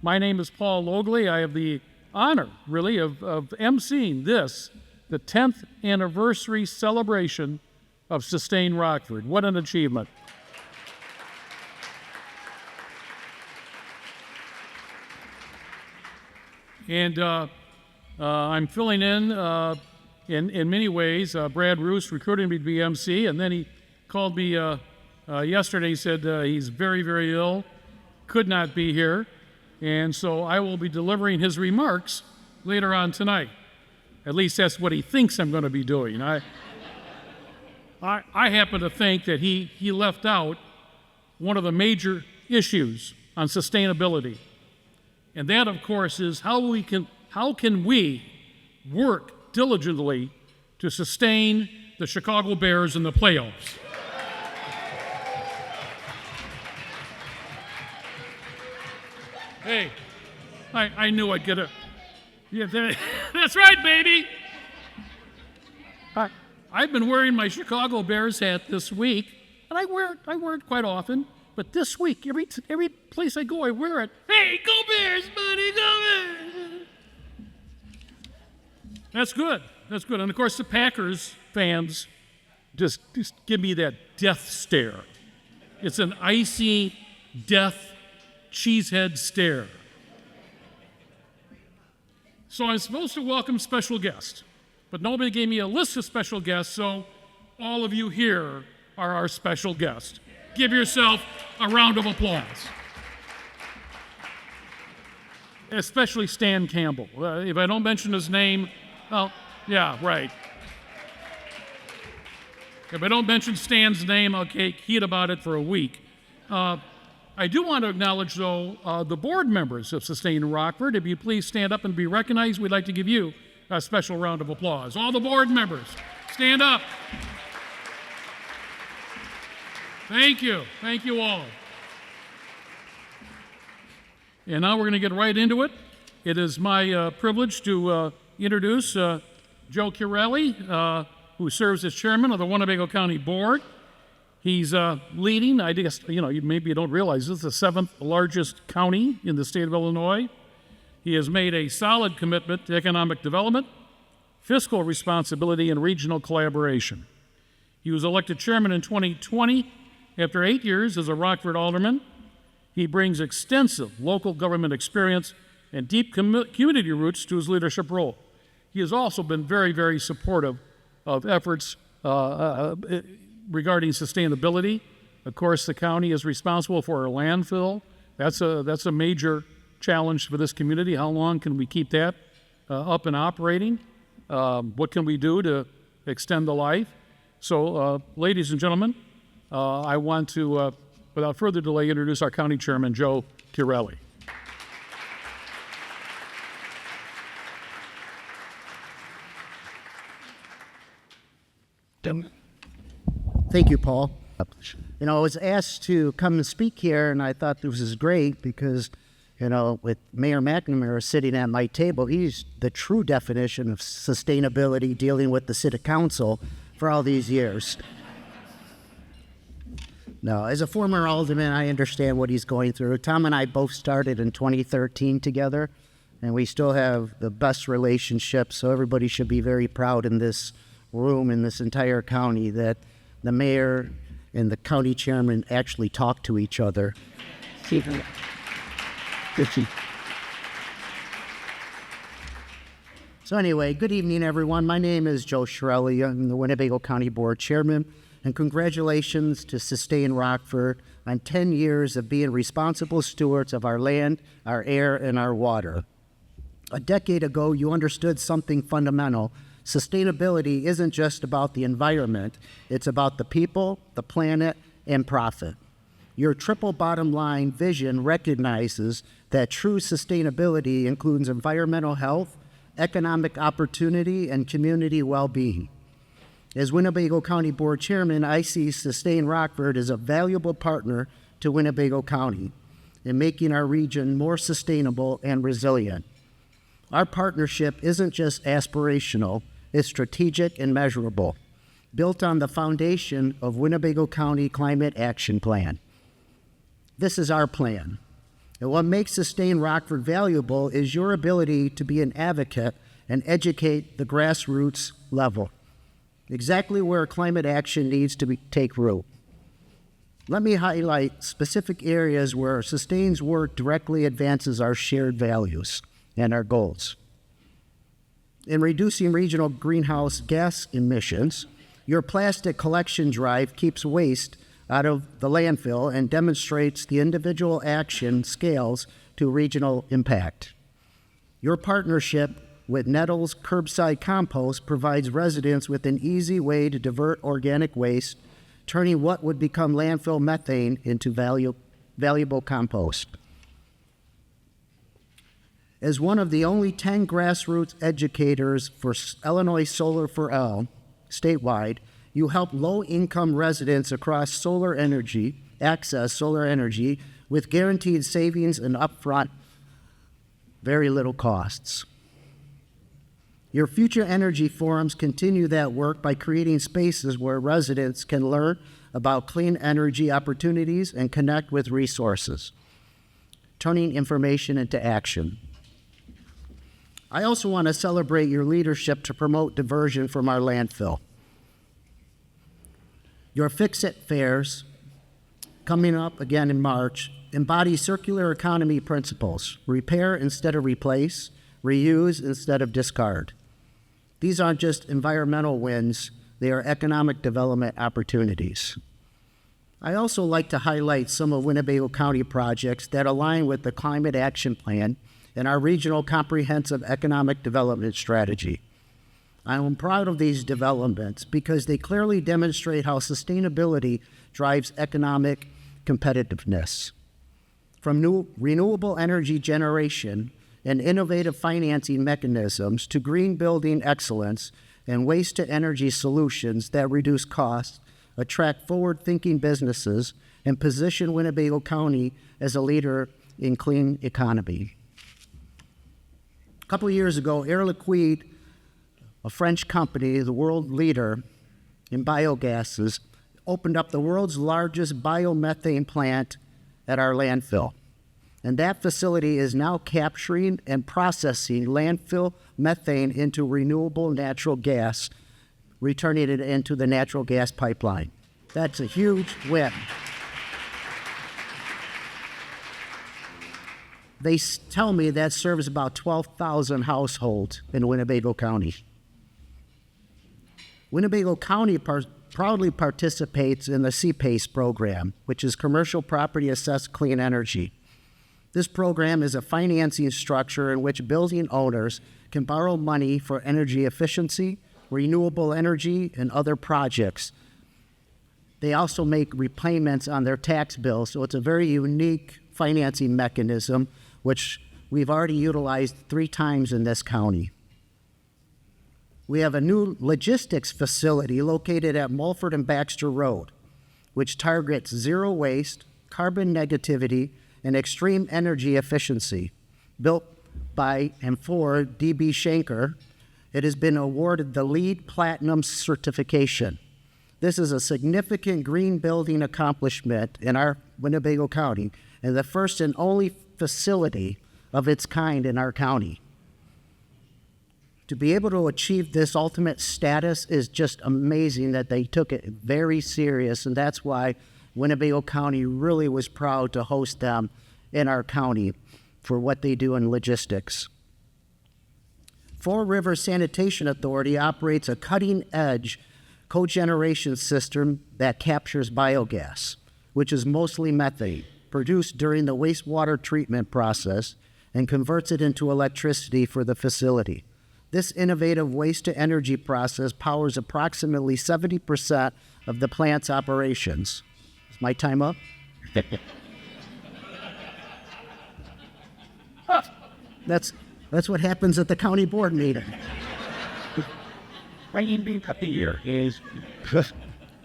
My name is Paul Logli. I have the honor, really, of emceeing this, the 10th anniversary celebration of Sustain Rockford. What an achievement. And I'm filling in many ways. Brad Roos recruited me to be MC, and then he called me yesterday. He said he's very, very ill, could not be here, and so I will be delivering his remarks later on tonight. At least that's what he thinks I'm going to be doing. I happen to think that he left out one of the major issues on sustainability. And that, of course, is how can we work diligently to sustain the Chicago Bears in the playoffs? Hey, I knew I'd get a... Yeah, that's right, baby! I've been wearing my Chicago Bears hat this week, and I wear it quite often. But this week, every place I go, I wear it. Hey, go Bears, buddy, go Bears! That's good. That's good. And of course, the Packers fans just give me that death stare. It's an icy death cheesehead stare. So I'm supposed to welcome special guests, but nobody gave me a list of special guests, so all of you here are our special guests. Give yourself a round of applause. Especially Stan Campbell. If I don't mention his name, well, yeah, right. If I don't mention Stan's name, I'll get heat about it for a week. I do want to acknowledge, though, the board members of Sustain Rockford. If you please stand up and be recognized, we'd like to give you a special round of applause. All the board members, stand up. Thank you. Thank you all. And now we're going to get right into it. It is my privilege to introduce Joe Chiarelli, who serves as chairman of the Winnebago County Board. He's leading, I guess, maybe you don't realize, this is the 7th largest county in the state of Illinois. He has made a solid commitment to economic development, fiscal responsibility, and regional collaboration. He was elected chairman in 2020 after 8 years as a Rockford alderman. He brings extensive local government experience and deep community roots to his leadership role. He has also been very, very supportive of efforts regarding sustainability. Of course, the county is responsible for our landfill. That's a major challenge for this community. How long can we keep that up and operating? What can we do to extend the life? So, ladies and gentlemen, I want to, without further delay, introduce our county chairman, Joe Chiarelli. Thank you, Paul. I was asked to come and speak here, and I thought this was great because, with Mayor McNamara sitting at my table, he's the true definition of sustainability, dealing with the city council for all these years. No, as a former alderman, I understand what he's going through. Tom and I both started in 2013 together, and we still have the best relationship, so everybody should be very proud in this room, in this entire county, that the mayor and the county chairman actually talk to each other. So anyway, good evening, everyone. My name is Joe Chiarelli. I'm the Winnebago County Board Chairman. And congratulations to Sustain Rockford on 10 years of being responsible stewards of our land, our air, and our water. A decade ago, you understood something fundamental. Sustainability isn't just about the environment. It's about the people, the planet, and profit. Your triple bottom line vision recognizes that true sustainability includes environmental health, economic opportunity, and community well-being. As Winnebago County Board Chairman, I see Sustain Rockford as a valuable partner to Winnebago County in making our region more sustainable and resilient. Our partnership isn't just aspirational, it's strategic and measurable, built on the foundation of Winnebago County Climate Action Plan. This is our plan. And what makes Sustain Rockford valuable is your ability to be an advocate and educate the grassroots level, exactly where climate action needs to take root. Let me highlight specific areas where Sustain's work directly advances our shared values and our goals. In reducing regional greenhouse gas emissions, your plastic collection drive keeps waste out of the landfill and demonstrates the individual action scales to regional impact. Your partnership with Nettles Curbside Compost provides residents with an easy way to divert organic waste, turning what would become landfill methane into valuable compost. As one of the only 10 grassroots educators for Illinois Solar for All statewide, you help low-income residents across access solar energy with guaranteed savings and upfront very little costs. Your future energy forums continue that work by creating spaces where residents can learn about clean energy opportunities and connect with resources, turning information into action. I also want to celebrate your leadership to promote diversion from our landfill. Your Fix-It fairs, coming up again in March, embody circular economy principles: repair instead of replace, reuse instead of discard. These aren't just environmental wins, they are economic development opportunities. I also like to highlight some of Winnebago County projects that align with the Climate Action Plan and our regional comprehensive economic development strategy. I am proud of these developments because they clearly demonstrate how sustainability drives economic competitiveness. From new renewable energy generation and innovative financing mechanisms to green building excellence and waste-to-energy solutions that reduce costs, attract forward-thinking businesses, and position Winnebago County as a leader in clean economy. A couple of years ago, Air Liquide, a French company, the world leader in biogases, opened up the world's largest biomethane plant at our landfill. And that facility is now capturing and processing landfill methane into renewable natural gas, returning it into the natural gas pipeline. That's a huge win. They tell me that serves about 12,000 households in Winnebago County. Winnebago County proudly participates in the CPACE program, which is Commercial Property Assessed Clean Energy. This program is a financing structure in which building owners can borrow money for energy efficiency, renewable energy, and other projects. They also make repayments on their tax bills, so it's a very unique financing mechanism, which we've already utilized 3 times in this county. We have a new logistics facility located at Mulford and Baxter Road, which targets zero waste, carbon negativity, and extreme energy efficiency. Built by and for D.B. Schenker, it has been awarded the LEED Platinum certification. This is a significant green building accomplishment in our Winnebago County and the first and only facility of its kind in our county. To be able to achieve this ultimate status is just amazing that they took it very serious, and that's why Winnebago County really was proud to host them in our county for what they do in logistics. Four Rivers Sanitation Authority operates a cutting-edge cogeneration system that captures biogas, which is mostly methane, produced during the wastewater treatment process, and converts it into electricity for the facility. This innovative waste-to-energy process powers approximately 70% of the plant's operations. Is my time up? That's what happens at the county board meeting.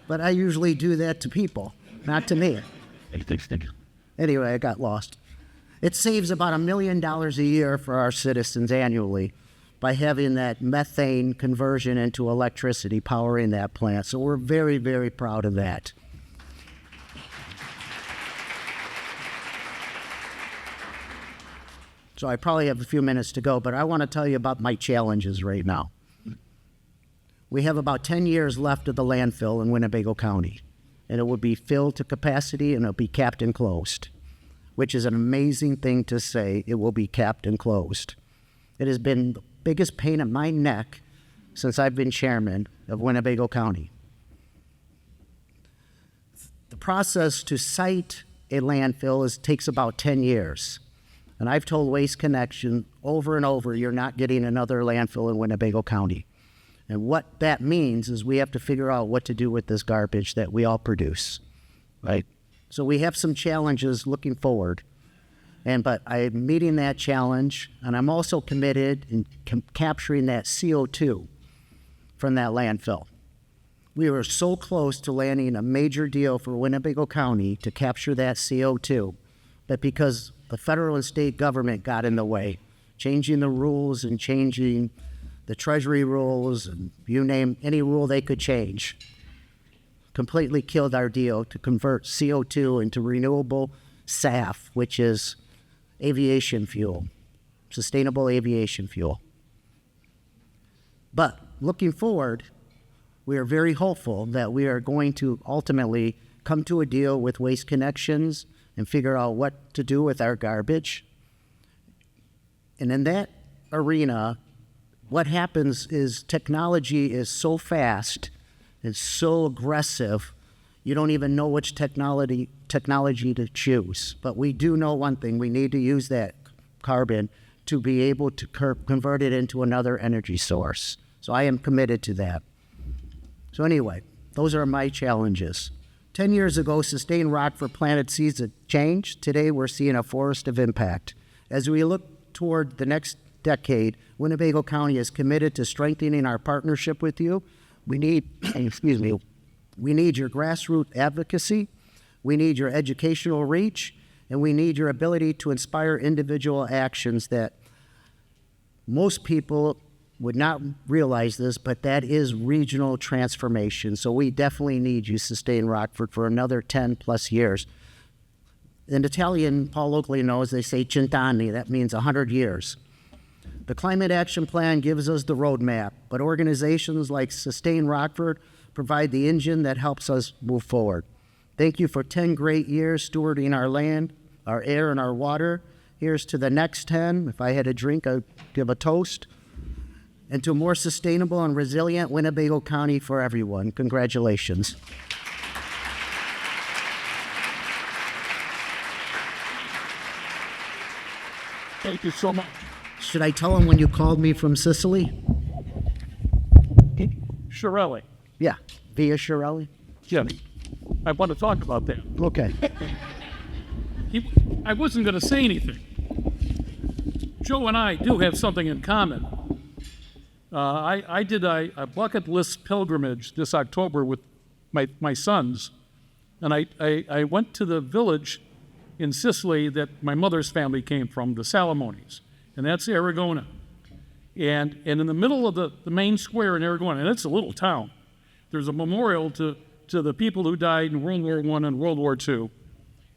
But I usually do that to people, not to me. Anyway, I got lost. It saves about $1 million a year for our citizens annually by having that methane conversion into electricity powering that plant. So we're very, very proud of that. So I probably have a few minutes to go, but I want to tell you about my challenges right now. We have about 10 years left of the landfill in Winnebago County, and it will be filled to capacity and it'll be capped and closed, which is an amazing thing to say. It will be capped and closed. It has been the biggest pain in my neck since I've been chairman of Winnebago County. The process to site a landfill takes about 10 years. And I've told Waste Connection over and over, you're not getting another landfill in Winnebago County. And what that means is we have to figure out what to do with this garbage that we all produce, right? So we have some challenges looking forward. But I'm meeting that challenge, and I'm also committed in capturing that CO2 from that landfill. We were so close to landing a major deal for Winnebago County to capture that CO2, but because the federal and state government got in the way, changing the rules and changing the Treasury rules, and you name any rule they could change, completely killed our deal to convert CO2 into renewable SAF, which is aviation fuel, sustainable aviation fuel. But looking forward, we are very hopeful that we are going to ultimately come to a deal with Waste Connections and figure out what to do with our garbage. And in that arena, what happens is technology is so fast and so aggressive, you don't even know which technology to choose. But we do know one thing: we need to use that carbon to be able to convert it into another energy source. So I am committed to that. So anyway, those are my challenges. 10 years ago, Sustain Rockford planted seeds of change. Today, we're seeing a forest of impact. As we look toward the next decade, Winnebago County is committed to strengthening our partnership with you. We need, we need your grassroots advocacy, we need your educational reach, and we need your ability to inspire individual actions that most people would not realize this, but that is regional transformation. So we definitely need you, Sustain Rockford, for another 10 plus years. In Italian, Paul Logli knows, they say cent'anni, that means 100 years. The Climate Action Plan gives us the roadmap, but organizations like Sustain Rockford provide the engine that helps us move forward. Thank you for 10 great years stewarding our land, our air, and our water. Here's to the next 10. If I had a drink, I'd give a toast. And to a more sustainable and resilient Winnebago County for everyone. Congratulations. Thank you so much. Should I tell them when you called me from Sicily? Chiarelli. Yeah, via Chiarelli? Yeah, I want to talk about that. Okay. I wasn't going to say anything. Joe and I do have something in common. I did a bucket list pilgrimage this October with my sons, and I went to the village in Sicily that my mother's family came from, the Salamones, and that's Aragona. And in the middle of the main square in Aragona, and it's a little town, there's a memorial to the people who died in World War I and World War II.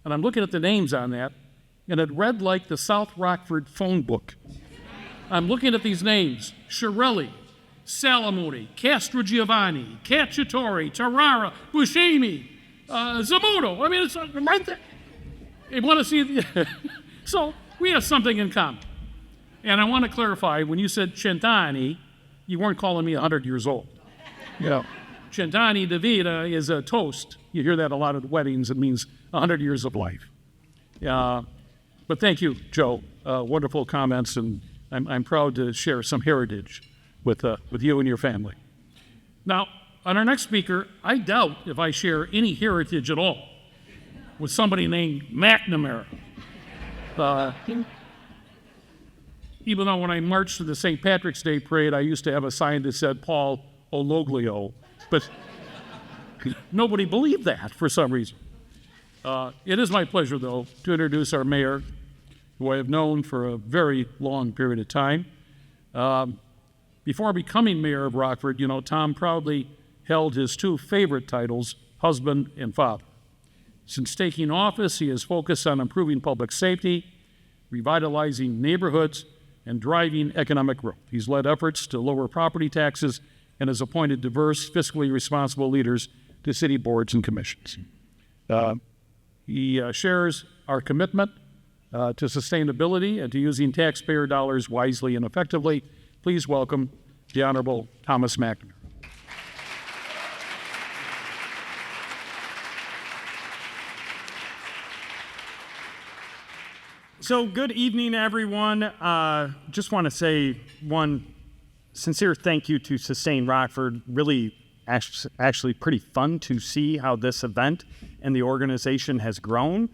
And I'm looking at the names on that, and it read like the South Rockford phone book. I'm looking at these names: Chiarelli, Salamone, Castrogiovanni, Cacciatore, Tarrara, Buscemi, Zamuto. I mean, it's right there. You want to see so we have something in common. And I want to clarify, when you said cent'anni, you weren't calling me 100 years old. You know, cent'anni di vita is a toast. You hear that a lot at weddings. It means 100 years of life. But thank you, Joe. Wonderful comments, and I'm proud to share some heritage with you and your family. Now, on our next speaker, I doubt if I share any heritage at all with somebody named McNamara. Even though when I marched to the St. Patrick's Day parade, I used to have a sign that said Paul O'Loglio, but nobody believed that for some reason. It is my pleasure, though, to introduce our mayor, who I have known for a very long period of time. Before becoming mayor of Rockford, Tom proudly held his two favorite titles, husband and father. Since taking office, he has focused on improving public safety, revitalizing neighborhoods, and driving economic growth. He's led efforts to lower property taxes and has appointed diverse, fiscally responsible leaders to city boards and commissions. He shares our commitment to sustainability and to using taxpayer dollars wisely and effectively. Please welcome the Honorable Thomas McNamara. So good evening, everyone. Just want to say one sincere thank you to Sustain Rockford. Really, actually pretty fun to see how this event and the organization has grown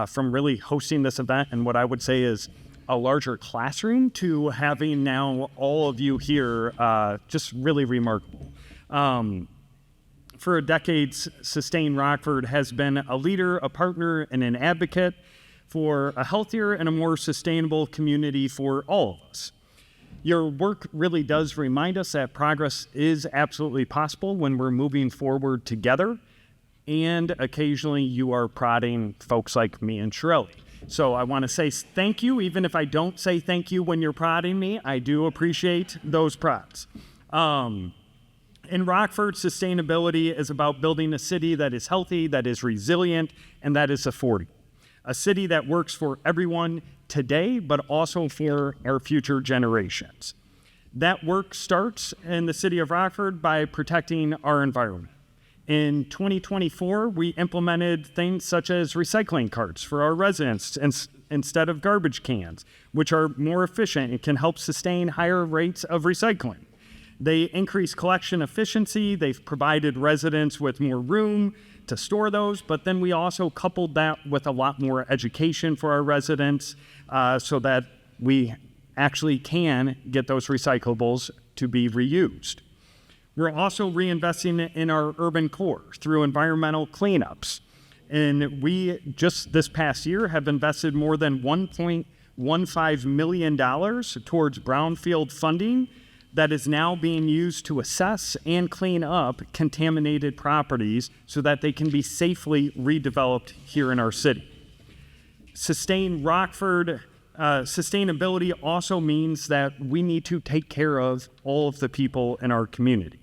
from really hosting this event and what I would say is a larger classroom to having now all of you here. Just really remarkable. For decades, Sustain Rockford has been a leader, a partner, and an advocate for a healthier and a more sustainable community for all of us. Your work really does remind us that progress is absolutely possible when we're moving forward together, and occasionally you are prodding folks like me and Chiarelli. So I want to say thank you, even if I don't say thank you when you're prodding me. I do appreciate those prods. In Rockford, sustainability is about building a city that is healthy, that is resilient, and that is affordable. A city that works for everyone today, but also for our future generations. That work starts in the city of Rockford by protecting our environment. In 2024, we implemented things such as recycling carts for our residents instead of garbage cans, which are more efficient and can help sustain higher rates of recycling. They increase collection efficiency. They've provided residents with more room to store those, but then we also coupled that with a lot more education for our residents so that we actually can get those recyclables to be reused. We're also reinvesting in our urban core through environmental cleanups. And we just this past year have invested more than $1.15 million towards brownfield funding that is now being used to assess and clean up contaminated properties so that they can be safely redeveloped here in our city. Sustain Rockford sustainability also means that we need to take care of all of the people in our community.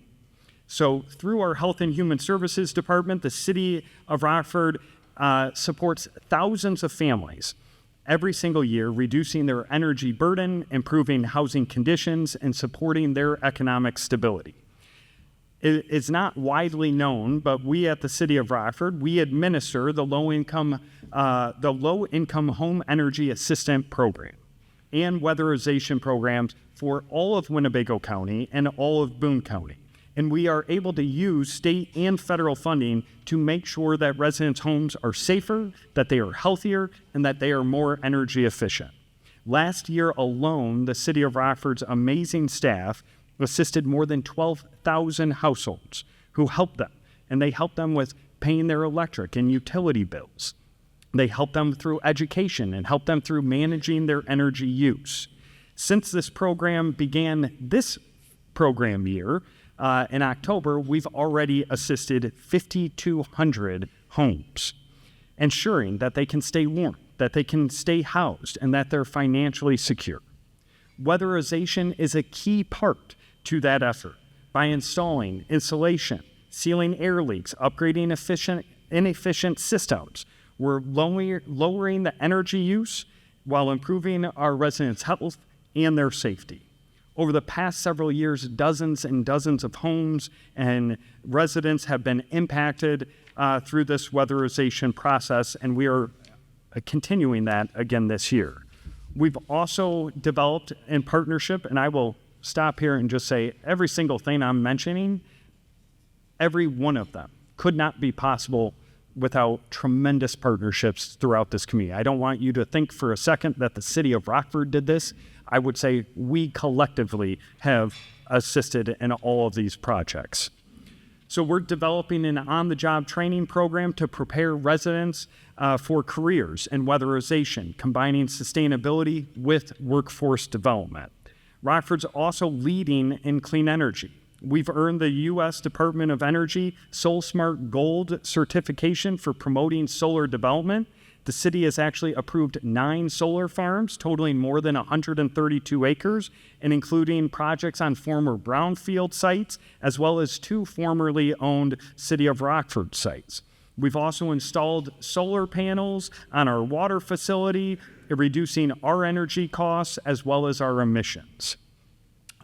So through our Health and Human Services Department, the city of Rockford supports thousands of families every single year, reducing their energy burden, improving housing conditions, and supporting their economic stability. It's not widely known, but we at the City of Rockford, we administer the low-income Home Energy Assistant Program and weatherization programs for all of Winnebago County and all of Boone County. And we are able to use state and federal funding to make sure that residents' homes are safer, that they are healthier, and that they are more energy efficient. Last year alone, the City of Rockford's amazing staff assisted more than 12,000 households who helped them, and they helped them with paying their electric and utility bills. They helped them through education and helped them through managing their energy use. Since this program began this program year, in October, we've already assisted 5,200 homes, ensuring that they can stay warm, that they can stay housed, and that they're financially secure. Weatherization is a key part to that effort by installing insulation, sealing air leaks, upgrading inefficient systems. We're lowering the energy use while improving our residents' health and their safety. Over the past several years, dozens and dozens of homes and residents have been impacted through this weatherization process, and we are continuing that again this year. We've also developed in partnership, and I will stop here and just say every single thing I'm mentioning, every one of them could not be possible without tremendous partnerships throughout this community. I don't want you to think for a second that the City of Rockford did this. I would say we collectively have assisted in all of these projects. So we're developing an on-the-job training program to prepare residents for careers in weatherization, combining sustainability with workforce development. Rockford's also leading in clean energy. We've earned the U.S. Department of Energy SolSmart Gold certification for promoting solar development. the city has actually approved 9 solar farms totaling more than 132 acres, and including projects on former brownfield sites, as well as 2 formerly owned City of Rockford sites. We've also installed solar panels on our water facility, reducing our energy costs as well as our emissions.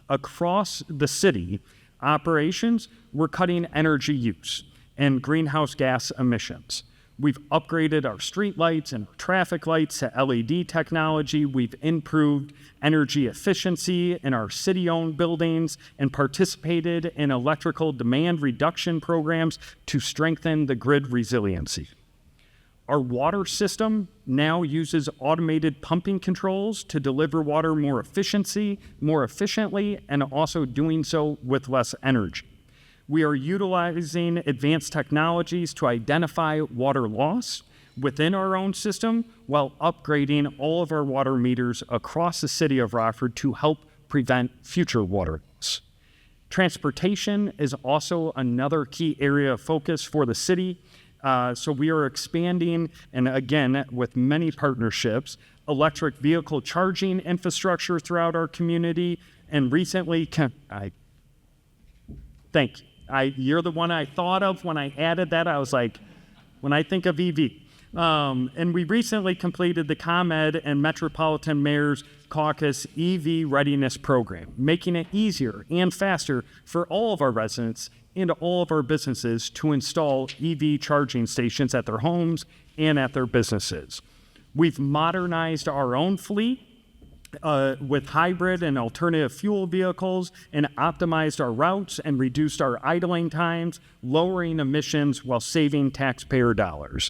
Across the city operations, we're cutting energy use and greenhouse gas emissions. We've upgraded our street lights and traffic lights to LED technology. We've improved energy efficiency in our city-owned buildings and participated in electrical demand reduction programs to strengthen the grid resiliency. Our water system now uses automated pumping controls to deliver water more efficiently, and also doing so with less energy. We are utilizing advanced technologies to identify water loss within our own system while upgrading all of our water meters across the city of Rockford to help prevent future water loss. Transportation is also another key area of focus for the city. So we are expanding, and again, with many partnerships, electric vehicle charging infrastructure throughout our community. And recently, thank you. You're the one I thought of when I added that. I was like, when I think of EV. And we recently completed the ComEd and Metropolitan Mayor's Caucus EV Readiness Program, making it easier and faster for all of our residents and all of our businesses to install EV charging stations at their homes and at their businesses. We've modernized our own fleet with hybrid and alternative fuel vehicles, and optimized our routes and reduced our idling times, lowering emissions while saving taxpayer dollars.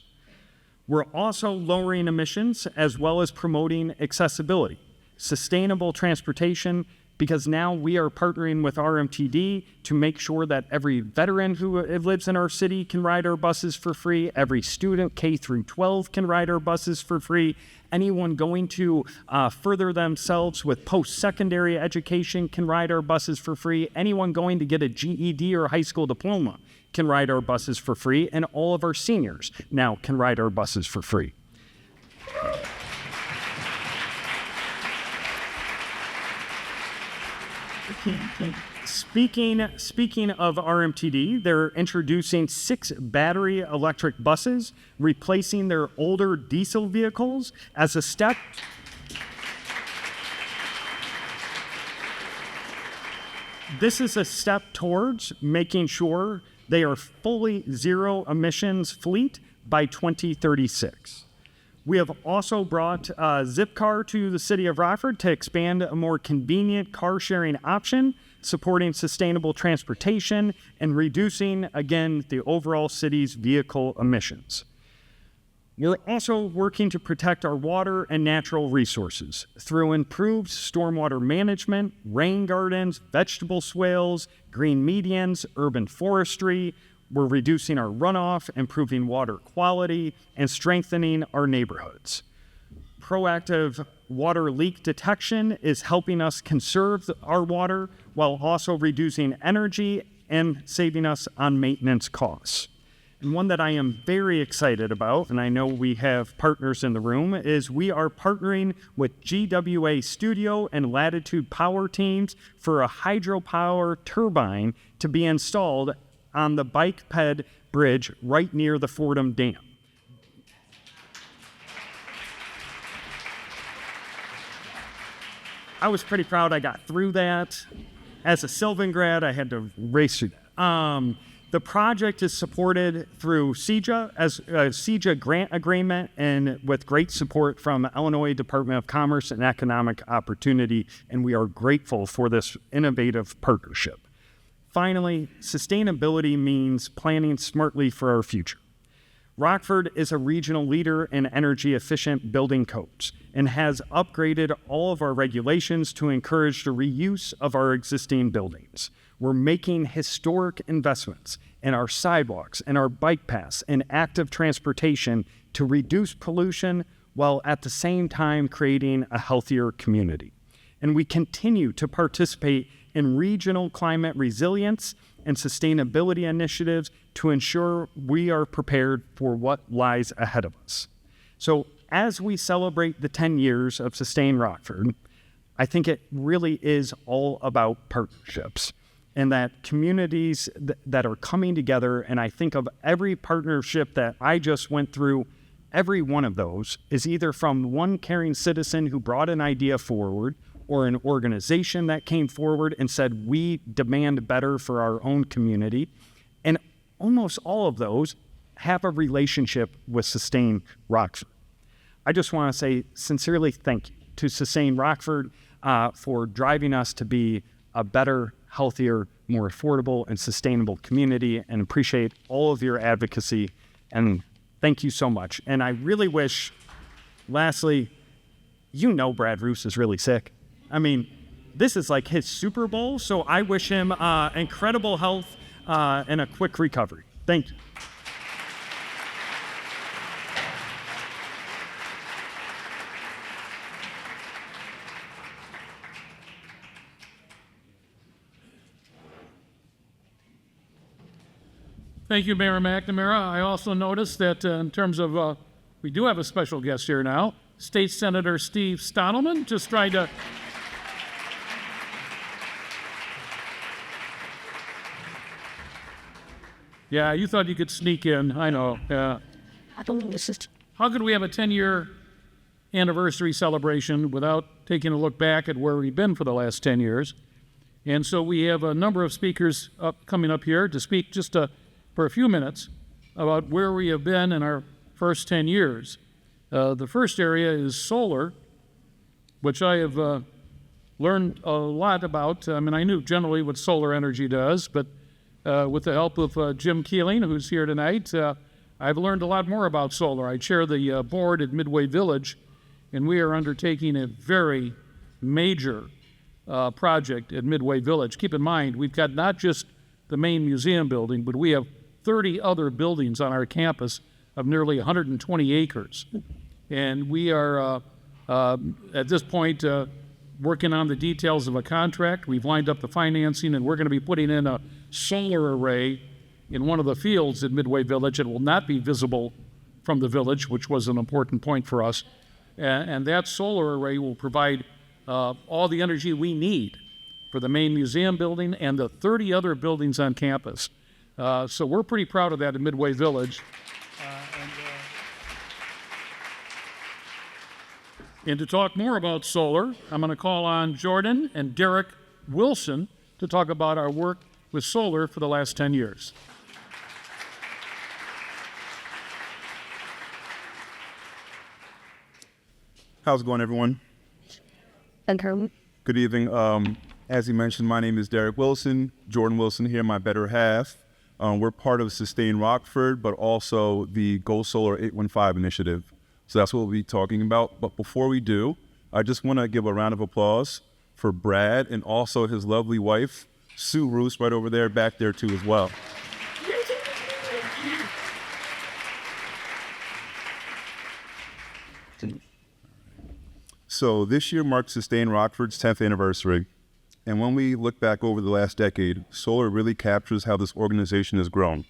We're also lowering emissions as well as promoting accessibility, sustainable transportation, because now we are partnering with RMTD to make sure that every veteran who lives in our city can ride our buses for free, every student K through 12 can ride our buses for free, anyone going to further themselves with post-secondary education can ride our buses for free, anyone going to get a GED or a high school diploma can ride our buses for free, and all of our seniors now can ride our buses for free. Speaking of RMTD, they're introducing 6 battery electric buses, replacing their older diesel vehicles as a step. This is a step towards making sure they are fully zero emissions fleet by 2036. We have also brought Zipcar to the city of Rockford to expand a more convenient car sharing option, supporting sustainable transportation and reducing, again, the overall city's vehicle emissions. We're also working to protect our water and natural resources through improved stormwater management, rain gardens, vegetable swales, green medians, urban forestry. We're reducing our runoff, improving water quality, and strengthening our neighborhoods. Proactive water leak detection is helping us conserve our water while also reducing energy and saving us on maintenance costs. And one that I am very excited about, and I know we have partners in the room, is we are partnering with GWA Studio and Latitude Power teams for a hydropower turbine to be installed on the Bike Ped Bridge right near the Fordham Dam. I was pretty proud I got through that. As a Sylvan grad, I had to race through that. The project is supported through CEJA as a CEJA grant agreement and with great support from Illinois Department of Commerce and Economic Opportunity, and we are grateful for this innovative partnership. Finally, sustainability means planning smartly for our future. Rockford is a regional leader in energy-efficient building codes and has upgraded all of our regulations to encourage the reuse of our existing buildings. We're making historic investments in our sidewalks and our bike paths and active transportation to reduce pollution while at the same time creating a healthier community. And we continue to participate in regional climate resilience and sustainability initiatives to ensure we are prepared for what lies ahead of us. So as we celebrate the 10 years of Sustain Rockford, I think it really is all about partnerships and that communities that are coming together. And I think of every partnership that I just went through, every one of those is either from one caring citizen who brought an idea forward or an organization that came forward and said, we demand better for our own community. And almost all of those have a relationship with Sustain Rockford. I just want to say sincerely thank you to Sustain Rockford for driving us to be a better, healthier, more affordable and sustainable community, and appreciate all of your advocacy. And thank you so much. And I really wish, lastly, Brad Roos is really sick. I mean, this is like his Super Bowl, so I wish him incredible health and a quick recovery. Thank you. Thank you, Mayor McNamara. I also noticed that in terms of, we do have a special guest here now, State Senator Steve Stottleman, just trying to... Yeah, you thought you could sneak in. I know. How could we have a 10-year anniversary celebration without taking a look back at where we've been for the last 10 years? And so we have a number of speakers coming up here to speak just for a few minutes about where we have been in our first 10 years. The first area is solar, which I have learned a lot about. I mean, I knew generally what solar energy does, but with the help of Jim Keeling, who's here tonight, I've learned a lot more about solar. I chair the board at Midway Village, and we are undertaking a very major project at Midway Village. Keep in mind, we've got not just the main museum building, but we have 30 other buildings on our campus of nearly 120 acres. And we are, at this point, working on the details of a contract. We've lined up the financing, and we're going to be putting in a solar array in one of the fields at Midway Village. It will not be visible from the village, which was an important point for us. And that solar array will provide all the energy we need for the main museum building and the 30 other buildings on campus. So we're pretty proud of that at Midway Village. And to talk more about solar, I'm going to call on Jordan and Derek Wilson to talk about our work with solar for the last 10 years. How's it going, everyone? Good evening. As he mentioned, my name is Derek Wilson. Jordan Wilson here, my better half. We're part of Sustain Rockford, but also the Go Solar 815 initiative. So that's what we'll be talking about. But before we do, I just want to give a round of applause for Brad and also his lovely wife, Sue Roos, right over there, back there too as well. So this year marks Sustain Rockford's 10th anniversary. And when we look back over the last decade, solar really captures how this organization has grown.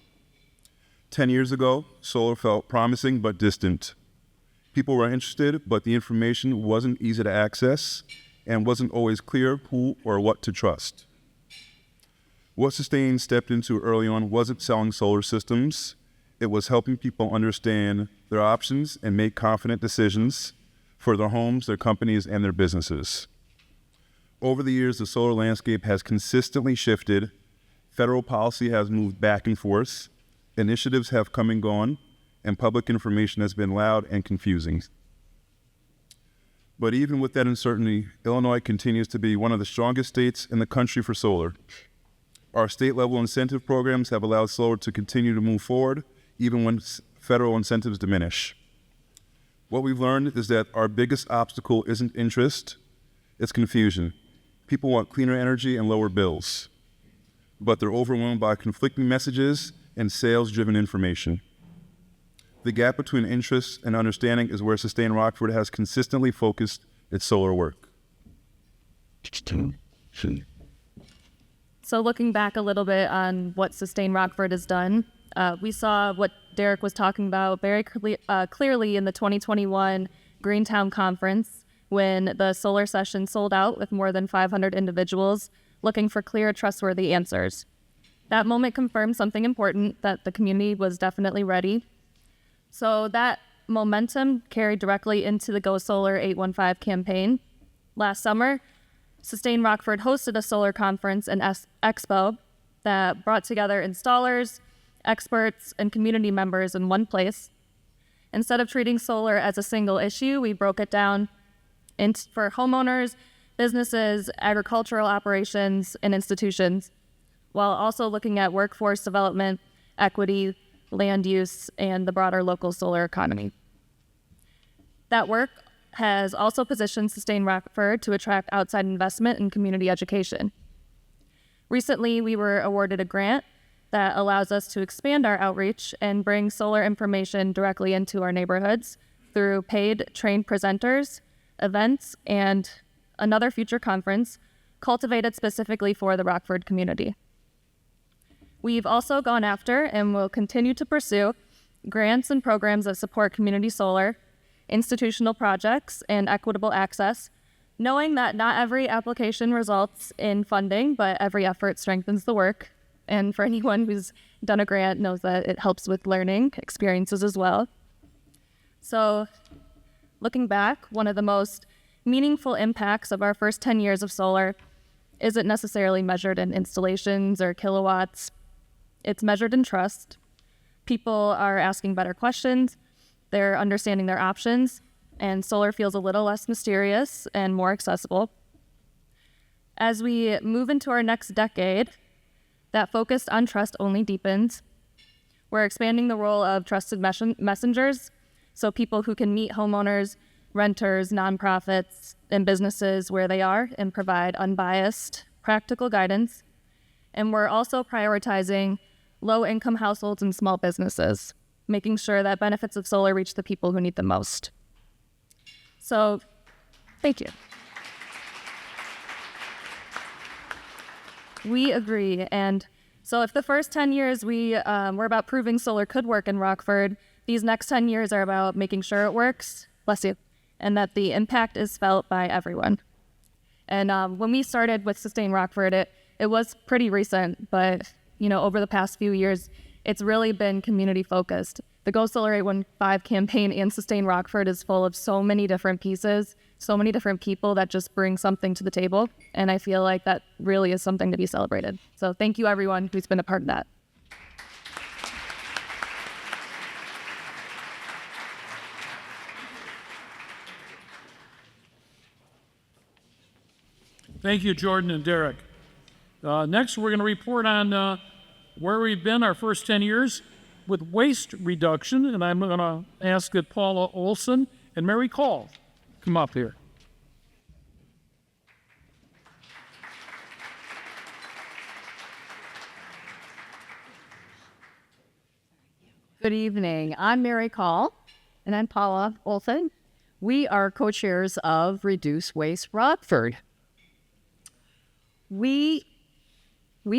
10 years ago, solar felt promising but distant. People were interested, but the information wasn't easy to access and wasn't always clear who or what to trust. What Sustain stepped into early on wasn't selling solar systems. It was helping people understand their options and make confident decisions for their homes, their companies, and their businesses. Over the years, the solar landscape has consistently shifted. Federal policy has moved back and forth. Initiatives have come and gone, and public information has been loud and confusing. But even with that uncertainty, Illinois continues to be one of the strongest states in the country for solar. Our state-level incentive programs have allowed solar to continue to move forward, even when federal incentives diminish. What we've learned is that our biggest obstacle isn't interest, it's confusion. People want cleaner energy and lower bills, but they're overwhelmed by conflicting messages and sales-driven information. The gap between interest and understanding is where Sustain Rockford has consistently focused its solar work. So looking back a little bit on what Sustain Rockford has done, We saw what Derek was talking about very clearly in the 2021 Greentown Conference when the solar session sold out with more than 500 individuals looking for clear, trustworthy answers. That moment confirmed something important, that the community was definitely ready. So that momentum carried directly into the Go Solar 815 campaign. Last summer, Sustain Rockford hosted a solar conference and expo that brought together installers, experts, and community members in one place. Instead of treating solar as a single issue, we broke it down for homeowners, businesses, agricultural operations, and institutions, while also looking at workforce development, equity, land use, and the broader local solar economy. That work has also positioned Sustain Rockford to attract outside investment in community education. Recently, we were awarded a grant that allows us to expand our outreach and bring solar information directly into our neighborhoods through paid trained presenters, events, and another future conference cultivated specifically for the Rockford community. We've also gone after and will continue to pursue grants and programs that support community solar, institutional projects, and equitable access, knowing that not every application results in funding, but every effort strengthens the work. And for anyone who's done a grant knows that it helps with learning experiences as well. So looking back, one of the most meaningful impacts of our first 10 years of solar isn't necessarily measured in installations or kilowatts. It's measured in trust. People are asking better questions, they're understanding their options, and solar feels a little less mysterious and more accessible. As we move into our next decade, that focus on trust only deepens. We're expanding the role of trusted messengers, so people who can meet homeowners, renters, nonprofits, and businesses where they are and provide unbiased, practical guidance. And we're also prioritizing low-income households and small businesses, making sure that benefits of solar reach the people who need them most. So, thank you. We agree, and so if the first 10 years were about proving solar could work in Rockford, these next 10 years are about making sure it works, bless you, and that the impact is felt by everyone. And when we started with Sustain Rockford, it was pretty recent, but over the past few years, it's really been community focused. The Go Solar 815 campaign and Sustain Rockford is full of so many different pieces, so many different people that just bring something to the table. And I feel like that really is something to be celebrated. So thank you everyone who's been a part of that. Thank you, Jordan and Derek. Next, we're going to report on where we've been our first 10 years with waste reduction, and I'm going to ask that Paula Olson and Mary Call come up here. Good evening. I'm Mary Call. And I'm Paula Olson. We are co-chairs of Reduce Waste Rockford. We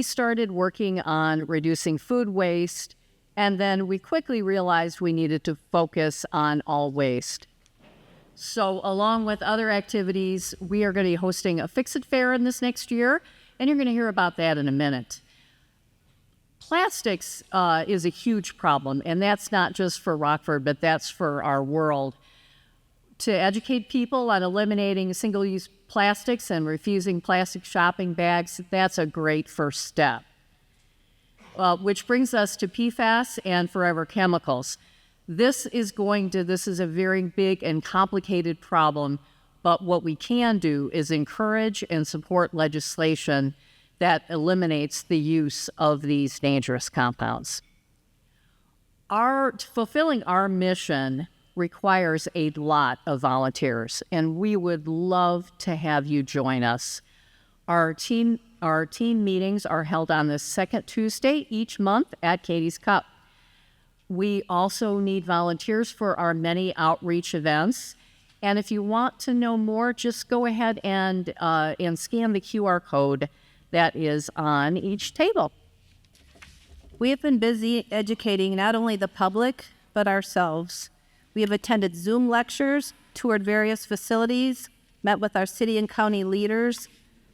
started working on reducing food waste, and then we quickly realized we needed to focus on all waste. So along with other activities, we are going to be hosting a Fix-It Fair in this next year, and you're going to hear about that in a minute. Plastics is a huge problem, and that's not just for Rockford, but that's for our world. To educate people on eliminating single-use plastics and refusing plastic shopping bags, that's a great first step. Which brings us to PFAS and forever chemicals. This is a very big and complicated problem, but what we can do is encourage and support legislation that eliminates the use of these dangerous compounds. Fulfilling our mission requires a lot of volunteers, and we would love to have you join us. Our team meetings are held on the second Tuesday each month at Katie's Cup. We also need volunteers for our many outreach events, and if you want to know more, just go ahead and scan the QR code that is on each table. We have been busy educating not only the public, but ourselves. We have attended Zoom lectures, toured various facilities, met with our city and county leaders,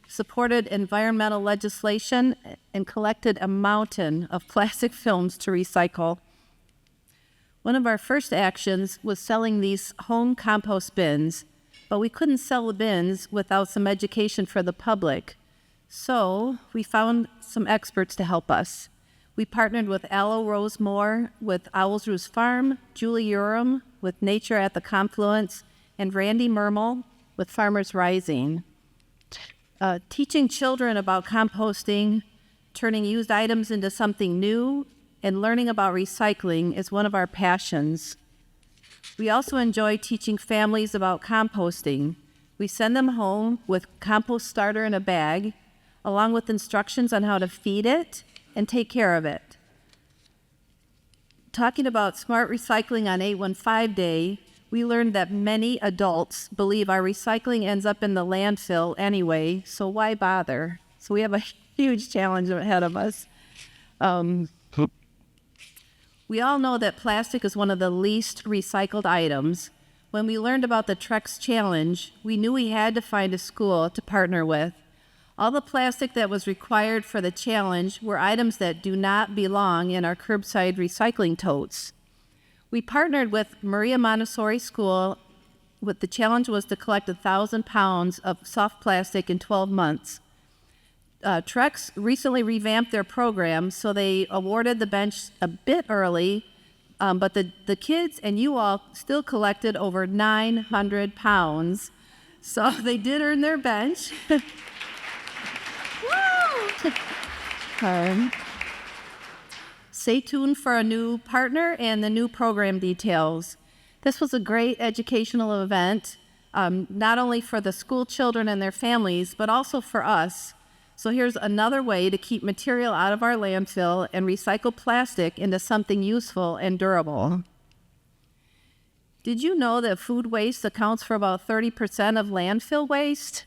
supported environmental legislation, and collected a mountain of plastic films to recycle. One of our first actions was selling these home compost bins, but we couldn't sell the bins without some education for the public. So we found some experts to help us. We partnered with Aloe Rosemore, with Owls Roost Farm, Julie Urim with Nature at the Confluence, and Randy Mermel with Farmers Rising. Teaching children about composting, turning used items into something new, and learning about recycling is one of our passions. We also enjoy teaching families about composting. We send them home with compost starter in a bag, along with instructions on how to feed it and take care of it. Talking about smart recycling on 815 Day, we learned that many adults believe our recycling ends up in the landfill anyway, so why bother? So we have a huge challenge ahead of us. We all know that plastic is one of the least recycled items. When we learned about the Trex Challenge, we knew we had to find a school to partner with. All the plastic that was required for the challenge were items that do not belong in our curbside recycling totes. We partnered with Maria Montessori School. The challenge was to collect 1,000 pounds of soft plastic in 12 months. Trex recently revamped their program, so they awarded the bench a bit early, but the kids and you all still collected over 900 pounds. So they did earn their bench. Stay tuned for a new partner and the new program details. This was a great educational event, not only for the school children and their families, but also for us. So here's another way to keep material out of our landfill and recycle plastic into something useful and durable. Did you know that food waste accounts for about 30% of landfill waste?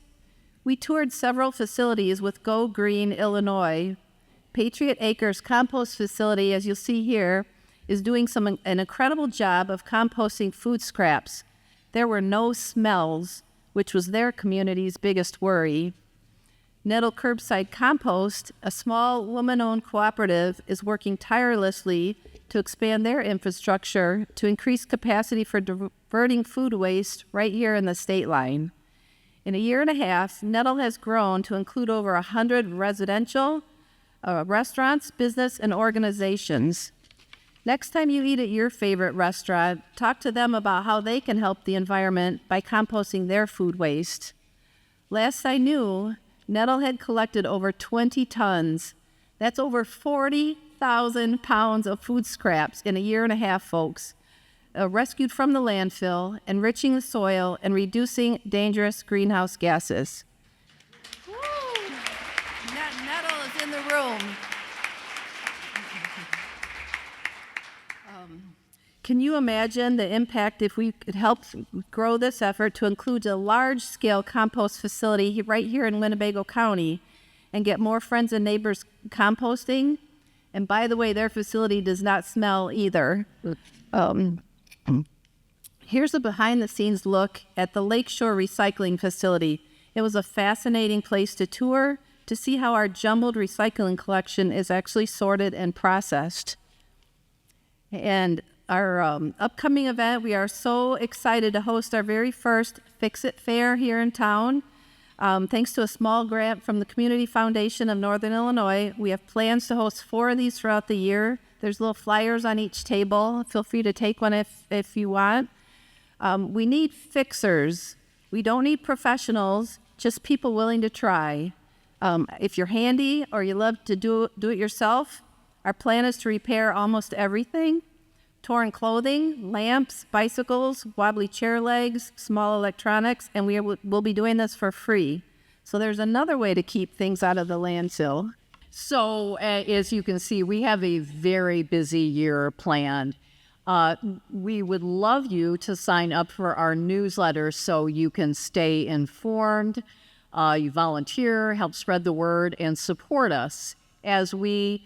We toured several facilities with Go Green, Illinois. Patriot Acres Compost Facility, as you'll see here, is doing an incredible job of composting food scraps. There were no smells, which was their community's biggest worry. Nettle Curbside Compost, a small woman-owned cooperative, is working tirelessly to expand their infrastructure to increase capacity for diverting food waste right here in the state line. In a year and a half, Nettle has grown to include over 100 residential, restaurants, business, and organizations. Next time you eat at your favorite restaurant, talk to them about how they can help the environment by composting their food waste. Last I knew, Nettle had collected over 20 tons. That's over 40,000 pounds of food scraps in a year and a half, folks. Rescued from the landfill, enriching the soil, and reducing dangerous greenhouse gases. Nettle is in the room. Can you imagine the impact if we could help grow this effort to include a large-scale compost facility right here in Winnebago County and get more friends and neighbors composting? And by the way, their facility does not smell either. Here's a behind-the-scenes look at the Lakeshore Recycling Facility. It was a fascinating place to tour to see how our jumbled recycling collection is actually sorted and processed. And our upcoming event, we are so excited to host our very first Fix-It Fair here in town. Thanks to a small grant from the Community Foundation of Northern Illinois, we have plans to host 4 of these throughout the year. There's little flyers on each table. Feel free to take one if you want. We need fixers. We don't need professionals, just people willing to try. If you're handy or you love to do it yourself, our plan is to repair almost everything. Torn clothing, lamps, bicycles, wobbly chair legs, small electronics, and we'll be doing this for free. So there's another way to keep things out of the landfill. So as you can see, we have a very busy year planned. We would love you to sign up for our newsletter so you can stay informed, you volunteer, help spread the word, and support us as we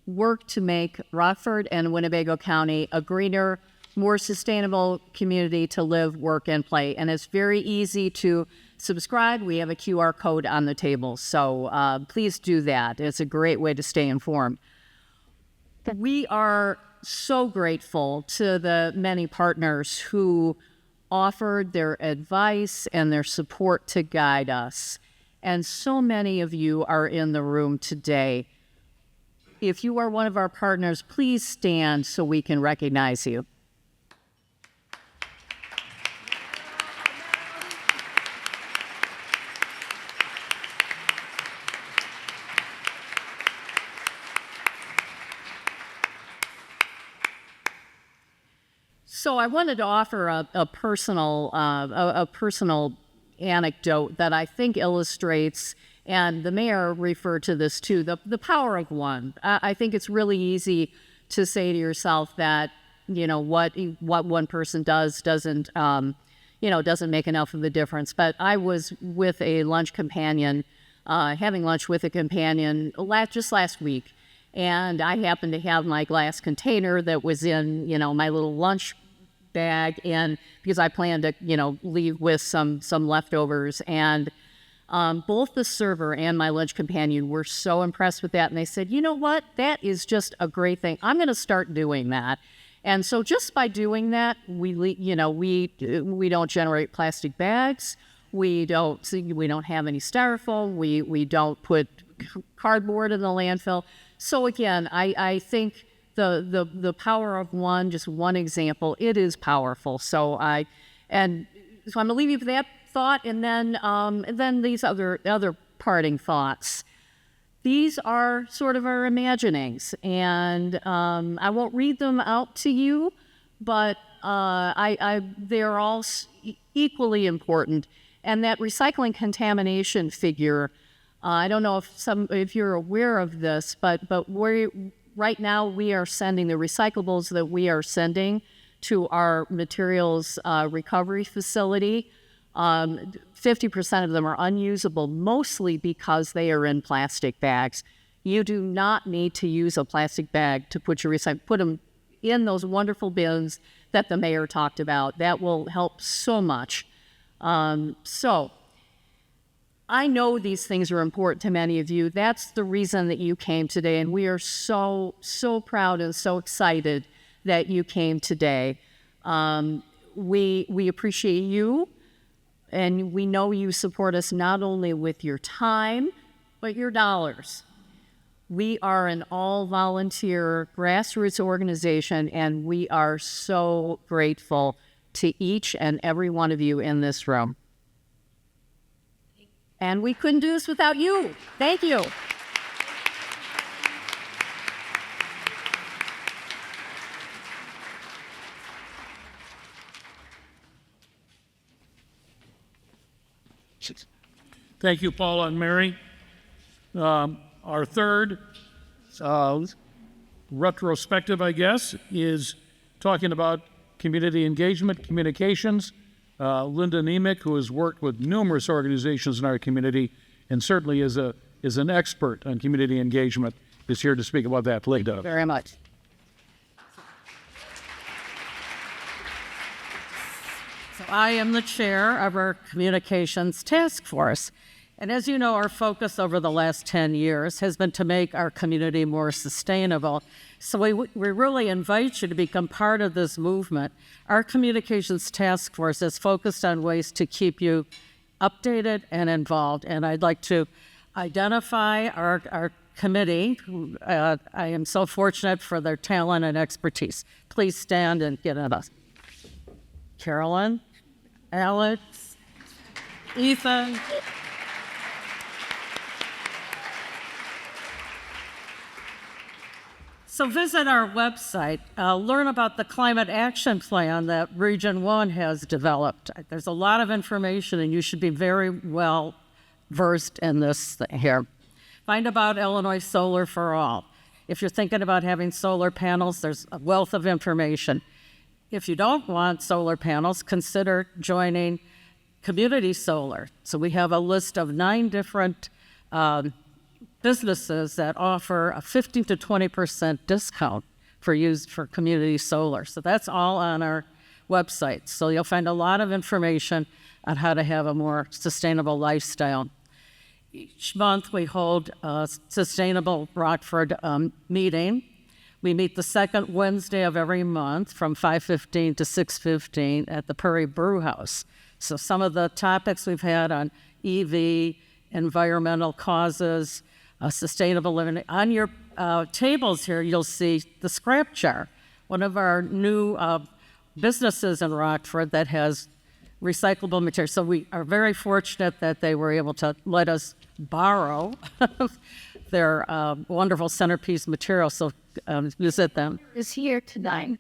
work to make Rockford and Winnebago County a greener, more sustainable community to live, work, and play. And it's very easy to subscribe. We have a QR code on the table, so please do that. It's a great way to stay informed. We are so grateful to the many partners who offered their advice and their support to guide us. And so many of you are in the room today. If you are one of our partners, please stand so we can recognize you. So I wanted to offer a personal anecdote that I think illustrates, and the mayor referred to this too, the power of one. I think it's really easy to say to yourself that, you know, what one person does doesn't make enough of a difference. But I was with a lunch companion, having lunch with a companion just last week, and I happened to have my glass container that was in, you know, my little lunch bag, and because I planned to, you know, leave with some leftovers, and both the server and my lunch companion were so impressed with that, and they said, you know what, that is just a great thing. I'm going to start doing that. And so just by doing that, we don't generate plastic bags. We don't have any styrofoam. We don't put cardboard in the landfill. So again, I think the power of one, just one example, it is powerful. So I'm going to leave you with that thought, and then these other parting thoughts. These are sort of our imaginings, and I won't read them out to you, but they're all equally important. And that recycling contamination figure, I don't know if you're aware of this, but right now we are sending the recyclables that we are sending to our materials recovery facility. 50% of them are unusable, mostly because they are in plastic bags. You do not need to use a plastic bag to put them in those wonderful bins that the mayor talked about. That will help so much. So I know these things are important to many of you. That's the reason that you came today, and we are so proud and so excited that you came today. We appreciate you. And we know you support us not only with your time, but your dollars. We are an all-volunteer grassroots organization, and we are so grateful to each and every one of you in this room. And we couldn't do this without you. Thank you. Thank you, Paula and Mary. Our third retrospective, I guess, is talking about community engagement, communications. Linda Nemec, who has worked with numerous organizations in our community and certainly is an expert on community engagement, is here to speak about that. Linda. Thank you very much. So I am the chair of our communications task force. And as you know, our focus over the last 10 years has been to make our community more sustainable. So we really invite you to become part of this movement. Our communications task force is focused on ways to keep you updated and involved. And I'd like to identify our committee. I am so fortunate for their talent and expertise. Please stand and get at us. Carolyn, Alex, Ethan. So visit our website, learn about the climate action plan that Region 1 has developed. There's a lot of information, and you should be very well versed in this here. Find about Illinois Solar for All. If you're thinking about having solar panels, there's a wealth of information. If you don't want solar panels, consider joining Community Solar. So we have a list of 9 different businesses that offer a 15 to 20% discount for community solar. So that's all on our website. So you'll find a lot of information on how to have a more sustainable lifestyle. Each month we hold a Sustainable Rockford meeting. We meet the second Wednesday of every month from 5:15 to 6:15 at the Prairie Brew House. So some of the topics we've had on EV, environmental causes, sustainable living. On your tables here, you'll see the scrap jar, one of our new businesses in Rockford that has recyclable material. So we are very fortunate that they were able to let us borrow their wonderful centerpiece material. So visit them. Is here tonight.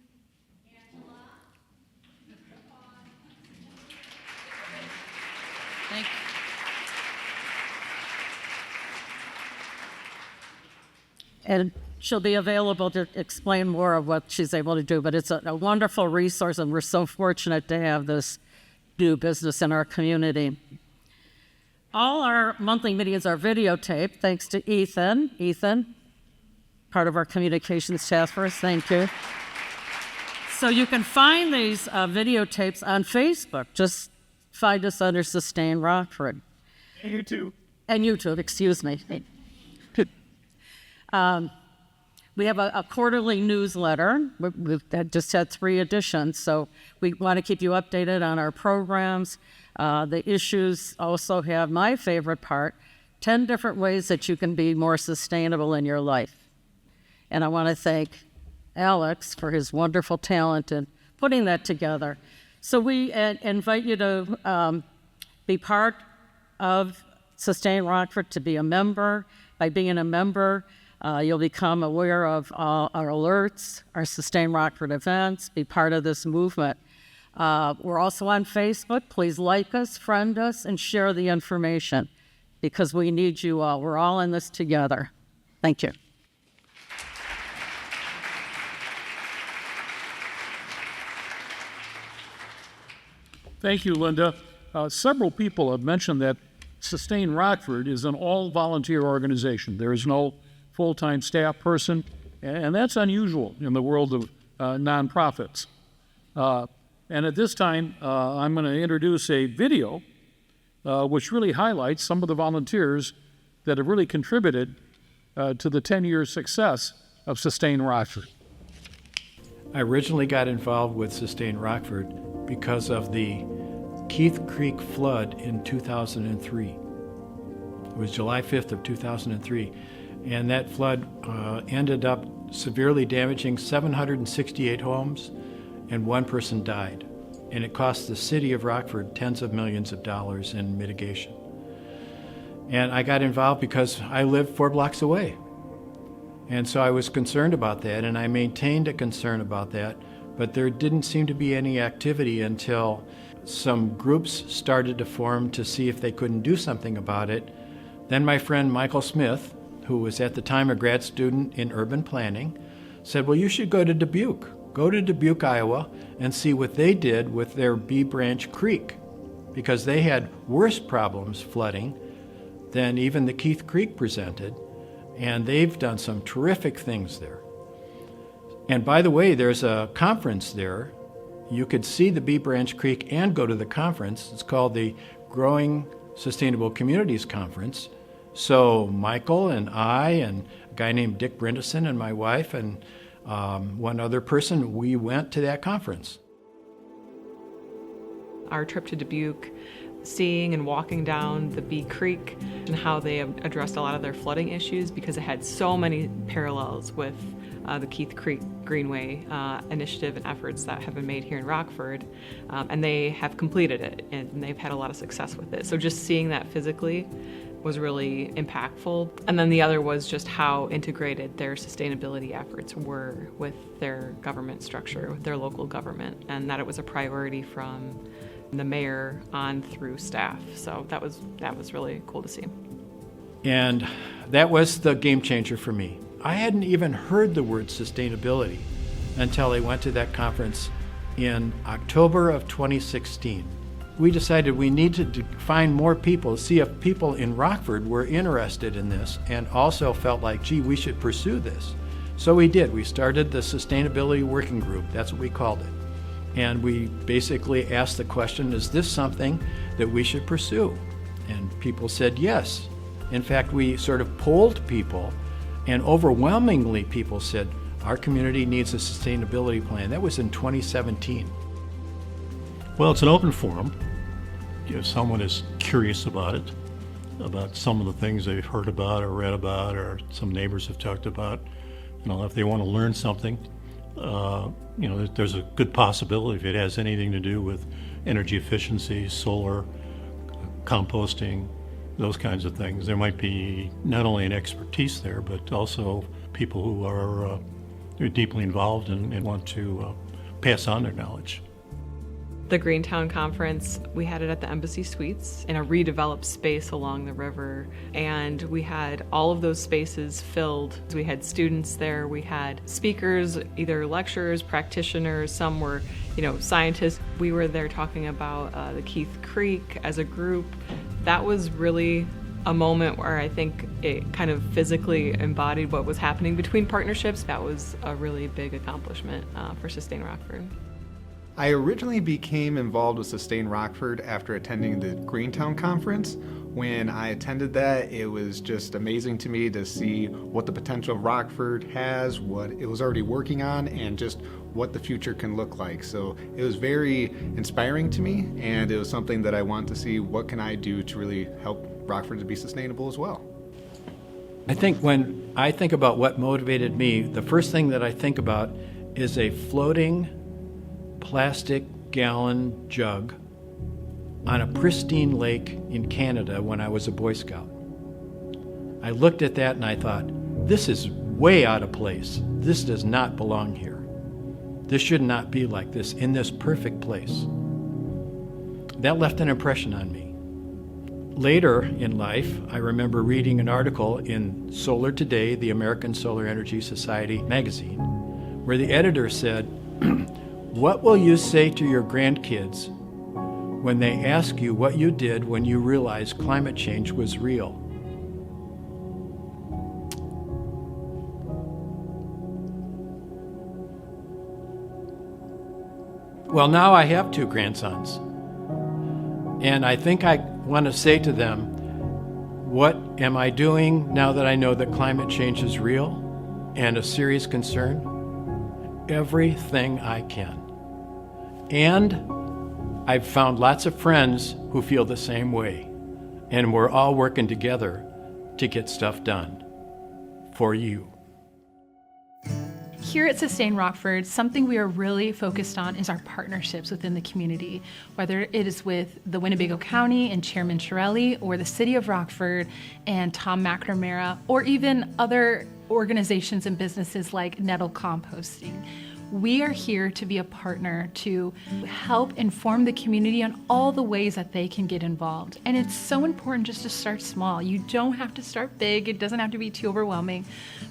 Thank you. And she'll be available to explain more of what she's able to do. But it's a wonderful resource, and we're so fortunate to have this new business in our community. All our monthly meetings are videotaped, thanks to Ethan. Ethan, part of our communications task force, thank you. So you can find these videotapes on Facebook. Just find us under Sustain Rockford. And YouTube. And YouTube, excuse me. We have a quarterly newsletter. We've just had 3 editions, so we want to keep you updated on our programs. The issues also have my favorite part, 10 different ways that you can be more sustainable in your life. And I want to thank Alex for his wonderful talent in putting that together. So we invite you to be part of Sustain Rockford, to be a member. By being a member, you'll become aware of our alerts, our Sustain Rockford events, be part of this movement. We're also on Facebook. Please like us, friend us, and share the information because we need you all. We're all in this together. Thank you. Thank you, Linda. Several people have mentioned that Sustain Rockford is an all-volunteer organization. There is no full-time staff person, and that's unusual in the world of nonprofits. And at this time, I'm going to introduce a video which really highlights some of the volunteers that have really contributed to the 10-year success of Sustain Rockford. I originally got involved with Sustain Rockford because of the Keith Creek flood in 2003. It was July 5th of 2003. And that flood ended up severely damaging 768 homes, and 1 person died. And it cost the city of Rockford tens of millions of dollars in mitigation. And I got involved because I lived 4 blocks away. And so I was concerned about that, and I maintained a concern about that, but there didn't seem to be any activity until some groups started to form to see if they couldn't do something about it. Then my friend Michael Smith, who was at the time a grad student in urban planning, said, well, you should go to Dubuque. Go to Dubuque, Iowa, and see what they did with their Bee Branch Creek, because they had worse problems flooding than even the Keith Creek presented, and they've done some terrific things there. And by the way, there's a conference there. You could see the Bee Branch Creek and go to the conference. It's called the Growing Sustainable Communities Conference. So Michael and I and a guy named Dick Brindison and my wife and one other person, we went to that conference. Our trip to Dubuque, seeing and walking down the Bee Creek and how they addressed a lot of their flooding issues because it had so many parallels with the Keith Creek Greenway initiative and efforts that have been made here in Rockford, and they have completed it and they've had a lot of success with it. So just seeing that physically was really impactful. And then the other was just how integrated their sustainability efforts were with their government structure, with their local government, and that it was a priority from the mayor on through staff. So that was really cool to see. And that was the game changer for me. I hadn't even heard the word sustainability until I went to that conference in October of 2016. we decided we needed to find more people, see if people in Rockford were interested in this and also felt like, gee, we should pursue this. So we did. We started the Sustainability Working Group. That's what we called it. And we basically asked the question, is this something that we should pursue? And people said yes. In fact, we sort of polled people, and overwhelmingly people said, our community needs a sustainability plan. That was in 2017. Well, it's an open forum. If someone is curious about it, about some of the things they've heard about or read about or some neighbors have talked about, if they want to learn something, there's a good possibility if it has anything to do with energy efficiency, solar, composting, those kinds of things. There might be not only an expertise there, but also people who are deeply involved and want to pass on their knowledge. The Greentown Conference, we had it at the Embassy Suites in a redeveloped space along the river, and we had all of those spaces filled. We had students there, we had speakers, either lecturers, practitioners, some were, scientists. We were there talking about the Keith Creek as a group. That was really a moment where I think it kind of physically embodied what was happening between partnerships. That was a really big accomplishment for Sustain Rockford. I originally became involved with Sustain Rockford after attending the Greentown Conference. When I attended that, it was just amazing to me to see what the potential of Rockford has, what it was already working on, and just what the future can look like. So it was very inspiring to me, and it was something that I want to see what can I do to really help Rockford to be sustainable as well. I think when I think about what motivated me, the first thing that I think about is a floating plastic gallon jug on a pristine lake in Canada when I was a Boy Scout. I looked at that and I thought, this is way out of place. This does not belong here. This should not be like this in this perfect place. That left an impression on me. Later in life, I remember reading an article in Solar Today, the American Solar Energy Society magazine, where the editor said, what will you say to your grandkids when they ask you what you did when you realized climate change was real? Well, now I have 2 grandsons, and I think I want to say to them, what am I doing now that I know that climate change is real and a serious concern? Everything I can. And I've found lots of friends who feel the same way, and we're all working together to get stuff done for you. Here at Sustain Rockford, something we are really focused on is our partnerships within the community, whether it is with the Winnebago County and Chairman Chiarelli, or the City of Rockford and Tom McNamara, or even other organizations and businesses like Nettle Composting. We are here to be a partner to help inform the community on all the ways that they can get involved. And it's so important just to start small. You don't have to start big. It doesn't have to be too overwhelming.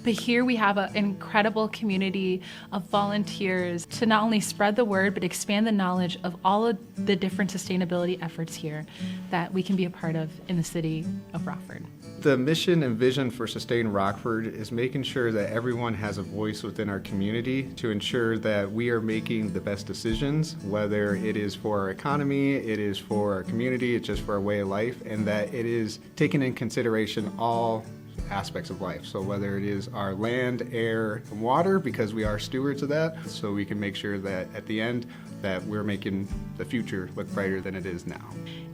But here we have an incredible community of volunteers to not only spread the word, but expand the knowledge of all of the different sustainability efforts here that we can be a part of in the city of Rockford. The mission and vision for Sustain Rockford is making sure that everyone has a voice within our community to ensure that we are making the best decisions, whether it is for our economy, it is for our community, it's just for our way of life, and that it is taking in consideration all aspects of life. So whether it is our land, air, and water, because we are stewards of that, so we can make sure that at the end that we're making the future look brighter than it is now.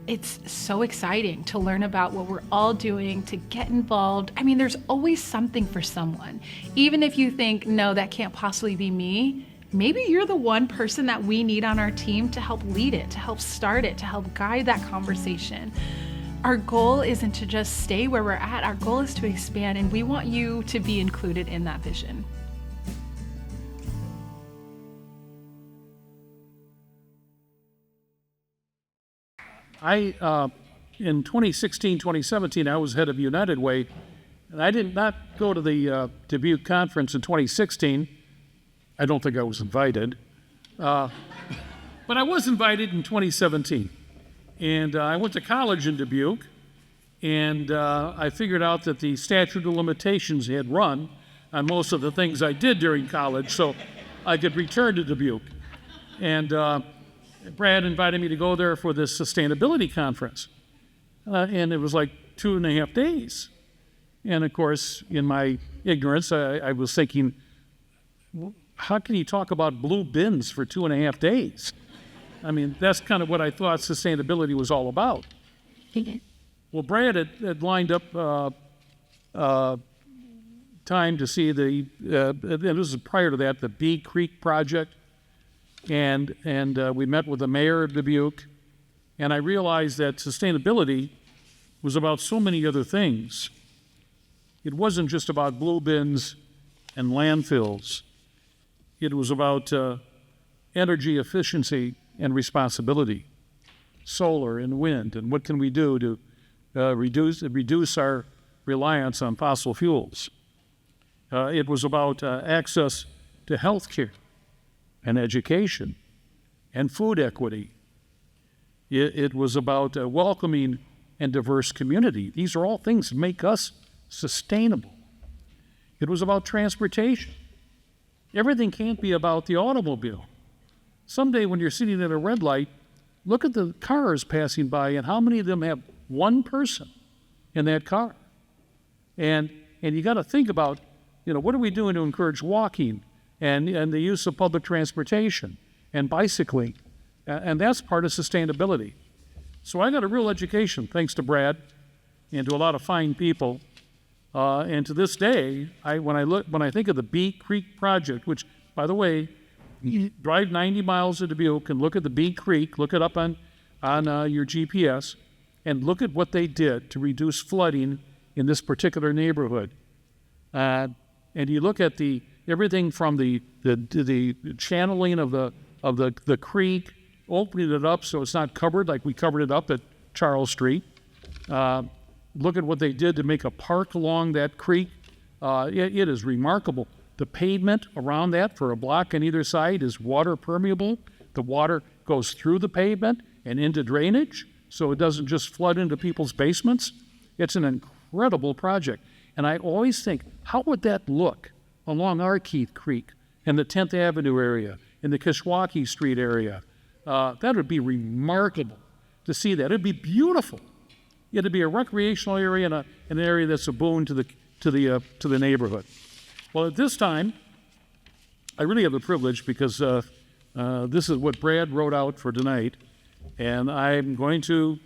It's so exciting to learn about what we're all doing, to get involved. I mean, there's always something for someone. Even if you think, no, that can't possibly be me, maybe you're the one person that we need on our team to help lead it, to help start it, to help guide that conversation. Our goal isn't to just stay where we're at. Our goal is to expand, and we want you to be included in that vision. In 2016, 2017, I was head of United Way, and I did not go to the Dubuque conference in 2016. I don't think I was invited. But I was invited in 2017. And I went to college in Dubuque, and I figured out that the statute of limitations had run on most of the things I did during college, so I could return to Dubuque. And Brad invited me to go there for this sustainability conference. And it was like 2.5 days. And of course, in my ignorance, I was thinking, how can you talk about blue bins for 2.5 days? I mean, that's kind of what I thought sustainability was all about. Well, Brad had lined up time to see this was prior to that, the Bee Creek project. And we met with the mayor of Dubuque, and I realized that sustainability was about so many other things. It wasn't just about blue bins and landfills. It was about energy efficiency and responsibility, solar and wind, and what can we do to reduce our reliance on fossil fuels. It was about access to health care and education and food equity. It was about a welcoming and diverse community. These are all things that make us sustainable. It was about transportation. Everything can't be about the automobile. Someday when you're sitting at a red light, look at the cars passing by and how many of them have one person in that car. And you got to think about, what are we doing to encourage walking and the use of public transportation and bicycling? And that's part of sustainability. So I got a real education, thanks to Brad and to a lot of fine people. And to this day, when I think of the Bee Creek project, which, by the way, you drive 90 miles to Dubuque and look at the Bee Creek, look it up on your GPS, and look at what they did to reduce flooding in this particular neighborhood. And you look at everything from the channeling of the creek, opening it up so it's not covered like we covered it up at Charles Street. Look at what they did to make a park along that creek. It is remarkable. The pavement around that for a block on either side is water permeable. The water goes through the pavement and into drainage, so it doesn't just flood into people's basements. It's an incredible project. And I always think, how would that look along our Keith Creek in the 10th Avenue area, in the Kishwaukee Street area? That would be remarkable to see that. It'd be beautiful. It'd be a recreational area and an area that's a boon to the neighborhood. Well, at this time, I really have the privilege because this is what Brad wrote out for tonight, and I'm going to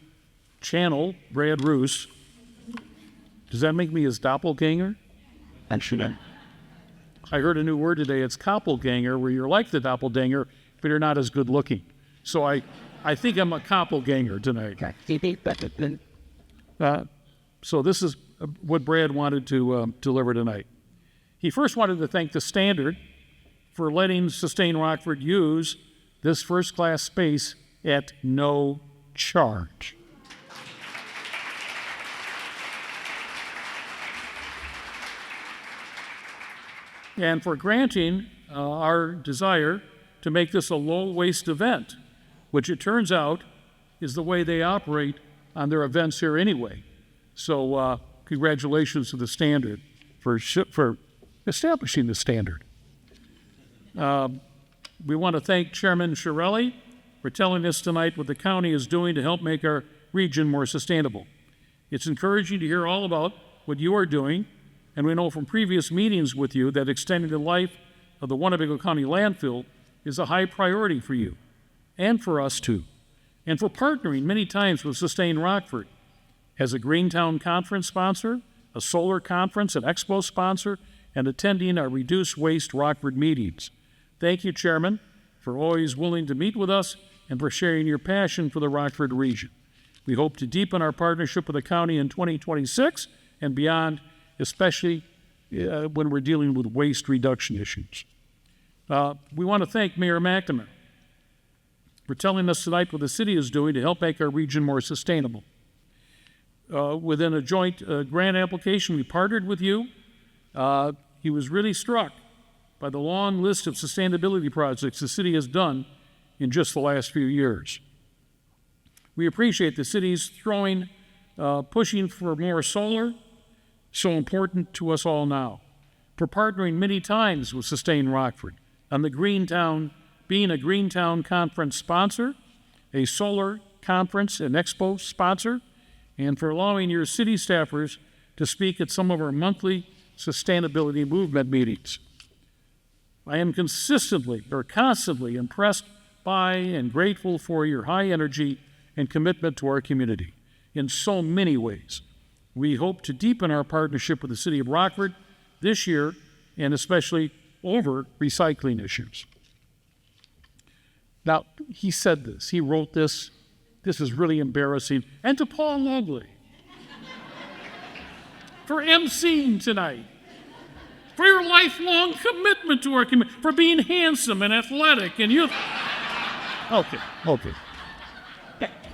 channel Brad Roos. Does that make me his doppelganger? That should. I heard a new word today. It's koppelganger, where you're like the doppelganger, but you're not as good looking. So I think I'm a koppelganger tonight. So this is what Brad wanted to deliver tonight. He first wanted to thank the Standard for letting Sustain Rockford use this first-class space at no charge. And for granting our desire to make this a low-waste event, which it turns out is the way they operate on their events here anyway. So congratulations to the Standard for establishing the standard. We want to thank Chairman Chiarelli for telling us tonight what the county is doing to help make our region more sustainable. It's encouraging to hear all about what you are doing, and we know from previous meetings with you that extending the life of the Winnebago County landfill is a high priority for you, and for us too, and for partnering many times with Sustain Rockford as a Greentown Conference sponsor, a solar conference and expo sponsor, and attending our Reduce Waste Rockford meetings. Thank you, Chairman, for always willing to meet with us and for sharing your passion for the Rockford region. We hope to deepen our partnership with the county in 2026 and beyond, especially when we're dealing with waste reduction issues. We want to thank Mayor McNamara for telling us tonight what the city is doing to help make our region more sustainable. Within a joint grant application, we partnered with you. He was really struck by the long list of sustainability projects the city has done in just the last few years. We appreciate the city's pushing for more solar, so important to us all now, for partnering many times with Sustain Rockford on the being a Greentown Conference sponsor, a solar conference and expo sponsor, and for allowing your city staffers to speak at some of our monthly sustainability movement meetings. I am constantly impressed by and grateful for your high energy and commitment to our community in so many ways. We hope to deepen our partnership with the City of Rockford this year, and especially over recycling issues. Now, he said this, he wrote this. This is really embarrassing. And to Paul Logli for emceeing tonight, for your lifelong commitment to our community, for being handsome and athletic and youth. Okay.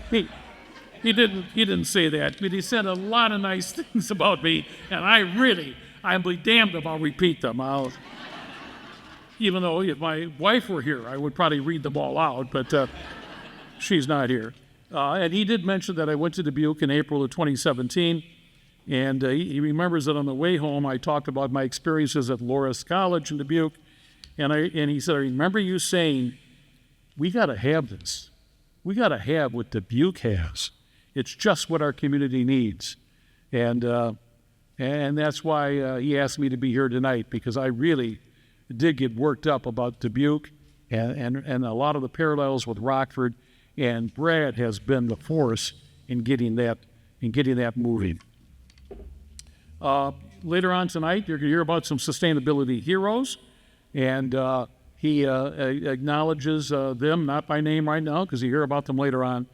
He didn't say that, but he said a lot of nice things about me, and I'll be damned if I'll repeat them. Even though if my wife were here, I would probably read them all out, but she's not here. And he did mention that I went to Dubuque in April of 2017, and he remembers that on the way home I talked about my experiences at Loras College in Dubuque, and he said, I remember you saying, we got to have this. We got to have what Dubuque has. It's just what our community needs. And that's why he asked me to be here tonight, because I really did get worked up about Dubuque and a lot of the parallels with Rockford, and Brad has been the force in getting that moving. Later on tonight, you're going to hear about some sustainability heroes, and he acknowledges them, not by name right now, because you hear about them later on,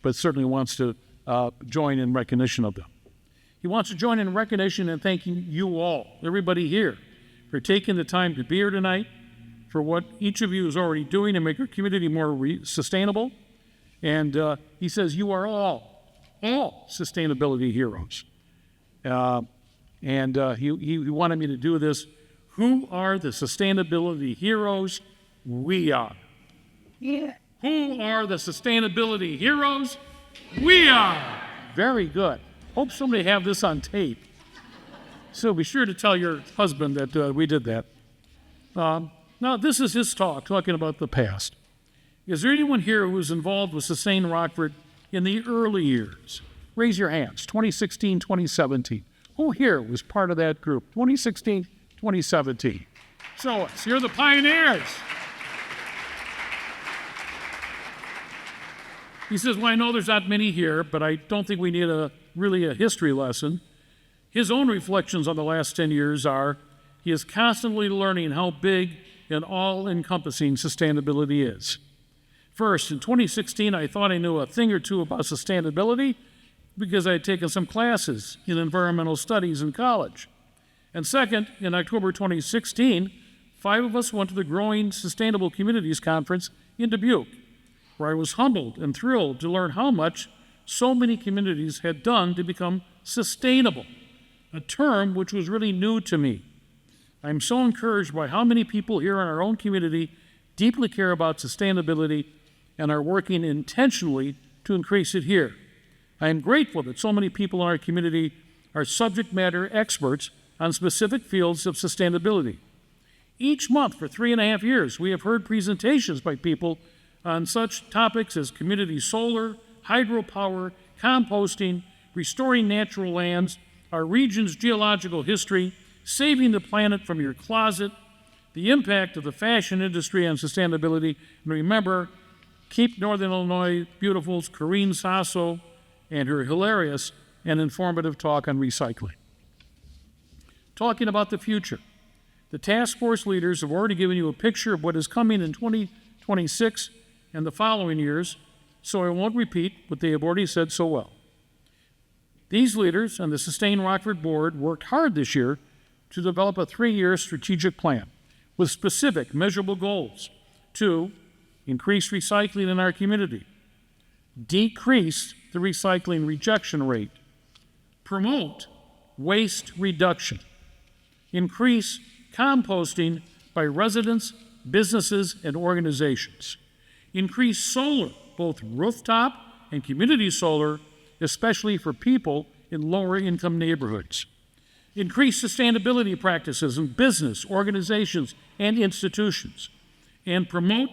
but certainly wants to join in recognition of them. He wants to join in recognition and thanking you all, everybody here, for taking the time to be here tonight, for what each of you is already doing to make our community more sustainable. And he says you are all sustainability heroes. And he wanted me to do this. Who are the sustainability heroes? We are. Yeah. Who are the sustainability heroes? We are. Very good. Hope somebody have this on tape. So be sure to tell your husband that we did that. Now, this is his talking about the past. Is there anyone here who was involved with Sustain Rockford in the early years? Raise your hands, 2016, 2017. Who here was part of that group, 2016, 2017? So you're the pioneers. He says, well, I know there's not many here, but I don't think we need really a history lesson. His own reflections on the last 10 years are, he is constantly learning how big and all-encompassing sustainability is. First, in 2016, I thought I knew a thing or two about sustainability because I had taken some classes in environmental studies in college. And second, in October 2016, 5 of us went to the Growing Sustainable Communities Conference in Dubuque, where I was humbled and thrilled to learn how much so many communities had done to become sustainable, a term which was really new to me. I'm so encouraged by how many people here in our own community deeply care about sustainability and are working intentionally to increase it here. I am grateful that so many people in our community are subject matter experts on specific fields of sustainability. Each month for 3.5 years, we have heard presentations by people on such topics as community solar, hydropower, composting, restoring natural lands, our region's geological history, saving the planet from your closet, the impact of the fashion industry on sustainability, and remember, Keep Northern Illinois Beautiful's Corrine Sasso and her hilarious and informative talk on recycling. Talking about the future, the task force leaders have already given you a picture of what is coming in 2026 and the following years, so I won't repeat what they have already said so well. These leaders and the Sustain Rockford board worked hard this year to develop a 3-year strategic plan with specific measurable goals to increase recycling in our community, decrease the recycling rejection rate, promote waste reduction, increase composting by residents, businesses, and organizations, increase solar, both rooftop and community solar, especially for people in lower income neighborhoods. Increase sustainability practices in business, organizations, and institutions, and promote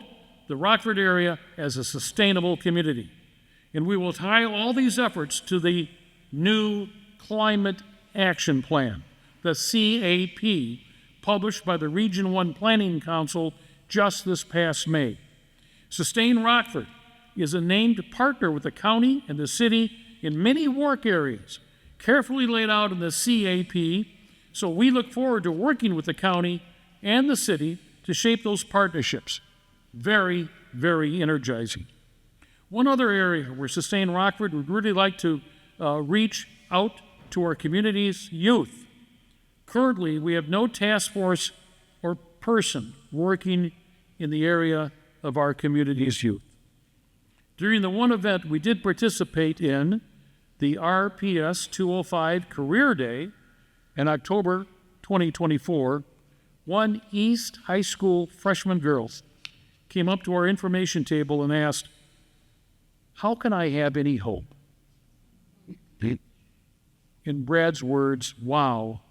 the Rockford area as a sustainable community. And we will tie all these efforts to the new Climate Action Plan, the CAP, published by the Region 1 Planning Council just this past May. Sustain Rockford is a named partner with the county and the city in many work areas, carefully laid out in the CAP, so we look forward to working with the county and the city to shape those partnerships. Very, very energizing. One other area where Sustain Rockford would really like to reach out to our community's youth. Currently, we have no task force or person working in the area of our community's youth. During the one event we did participate in, the RPS 205 Career Day in October 2024, one East High School freshman girl came up to our information table and asked, "How can I have any hope?" In Brad's words, wow,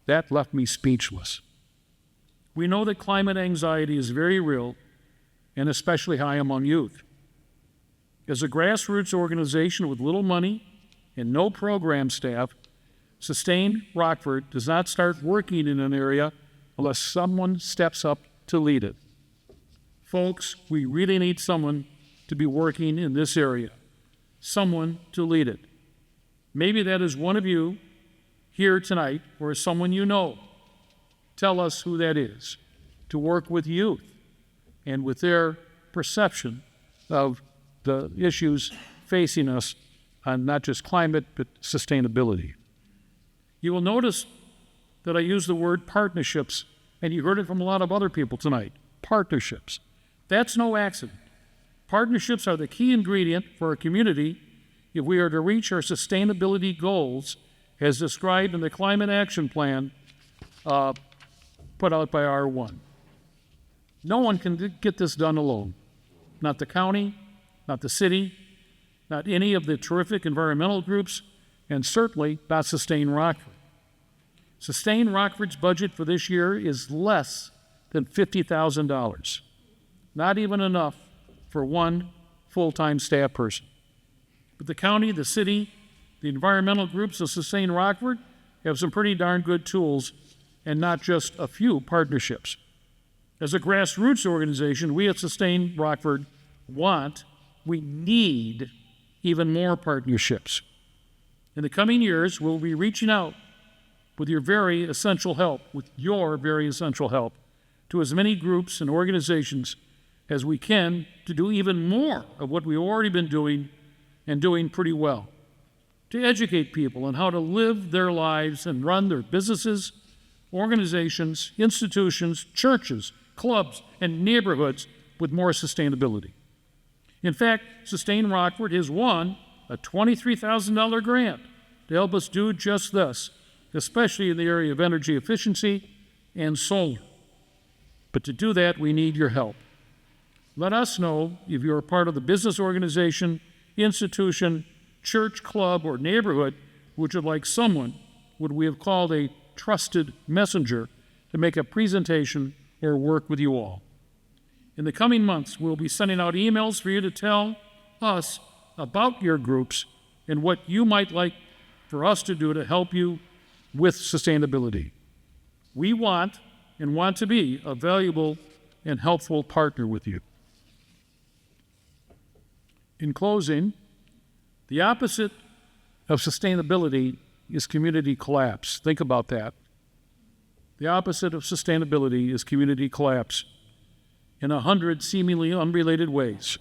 that left me speechless. We know that climate anxiety is very real and especially high among youth. As a grassroots organization with little money and no program staff, Sustain Rockford does not start working in an area unless someone steps up to lead it. Folks, we really need someone to be working in this area, someone to lead it. Maybe that is one of you here tonight or someone you know. Tell us who that is, to work with youth and with their perception of the issues facing us on not just climate, but sustainability. You will notice that I use the word partnerships, and you heard it from a lot of other people tonight. Partnerships. That's no accident. Partnerships are the key ingredient for a community if we are to reach our sustainability goals as described in the Climate Action Plan put out by R1. No one can get this done alone. Not the county, not the city, not any of the terrific environmental groups, and certainly not Sustain Rockford. Sustain Rockford's budget for this year is less than $50,000. Not even enough for one full-time staff person. But the county, the city, the environmental groups of Sustain Rockford have some pretty darn good tools and not just a few partnerships. As a grassroots organization, we at Sustain Rockford we need even more partnerships. In the coming years, we'll be reaching out with your very essential help, to as many groups and organizations as we can to do even more of what we've already been doing and doing pretty well. To educate people on how to live their lives and run their businesses, organizations, institutions, churches, clubs, and neighborhoods with more sustainability. In fact, Sustain Rockford has won a $23,000 grant to help us do just this, especially in the area of energy efficiency and solar. But to do that, we need your help. Let us know if you're a part of the business organization, institution, church, club, or neighborhood which would like someone, what we have called a trusted messenger, to make a presentation or work with you all. In the coming months, we'll be sending out emails for you to tell us about your groups and what you might like for us to do to help you with sustainability. We want to be a valuable and helpful partner with you. In closing, the opposite of sustainability is community collapse. Think about that. The opposite of sustainability is community collapse in 100 seemingly unrelated ways.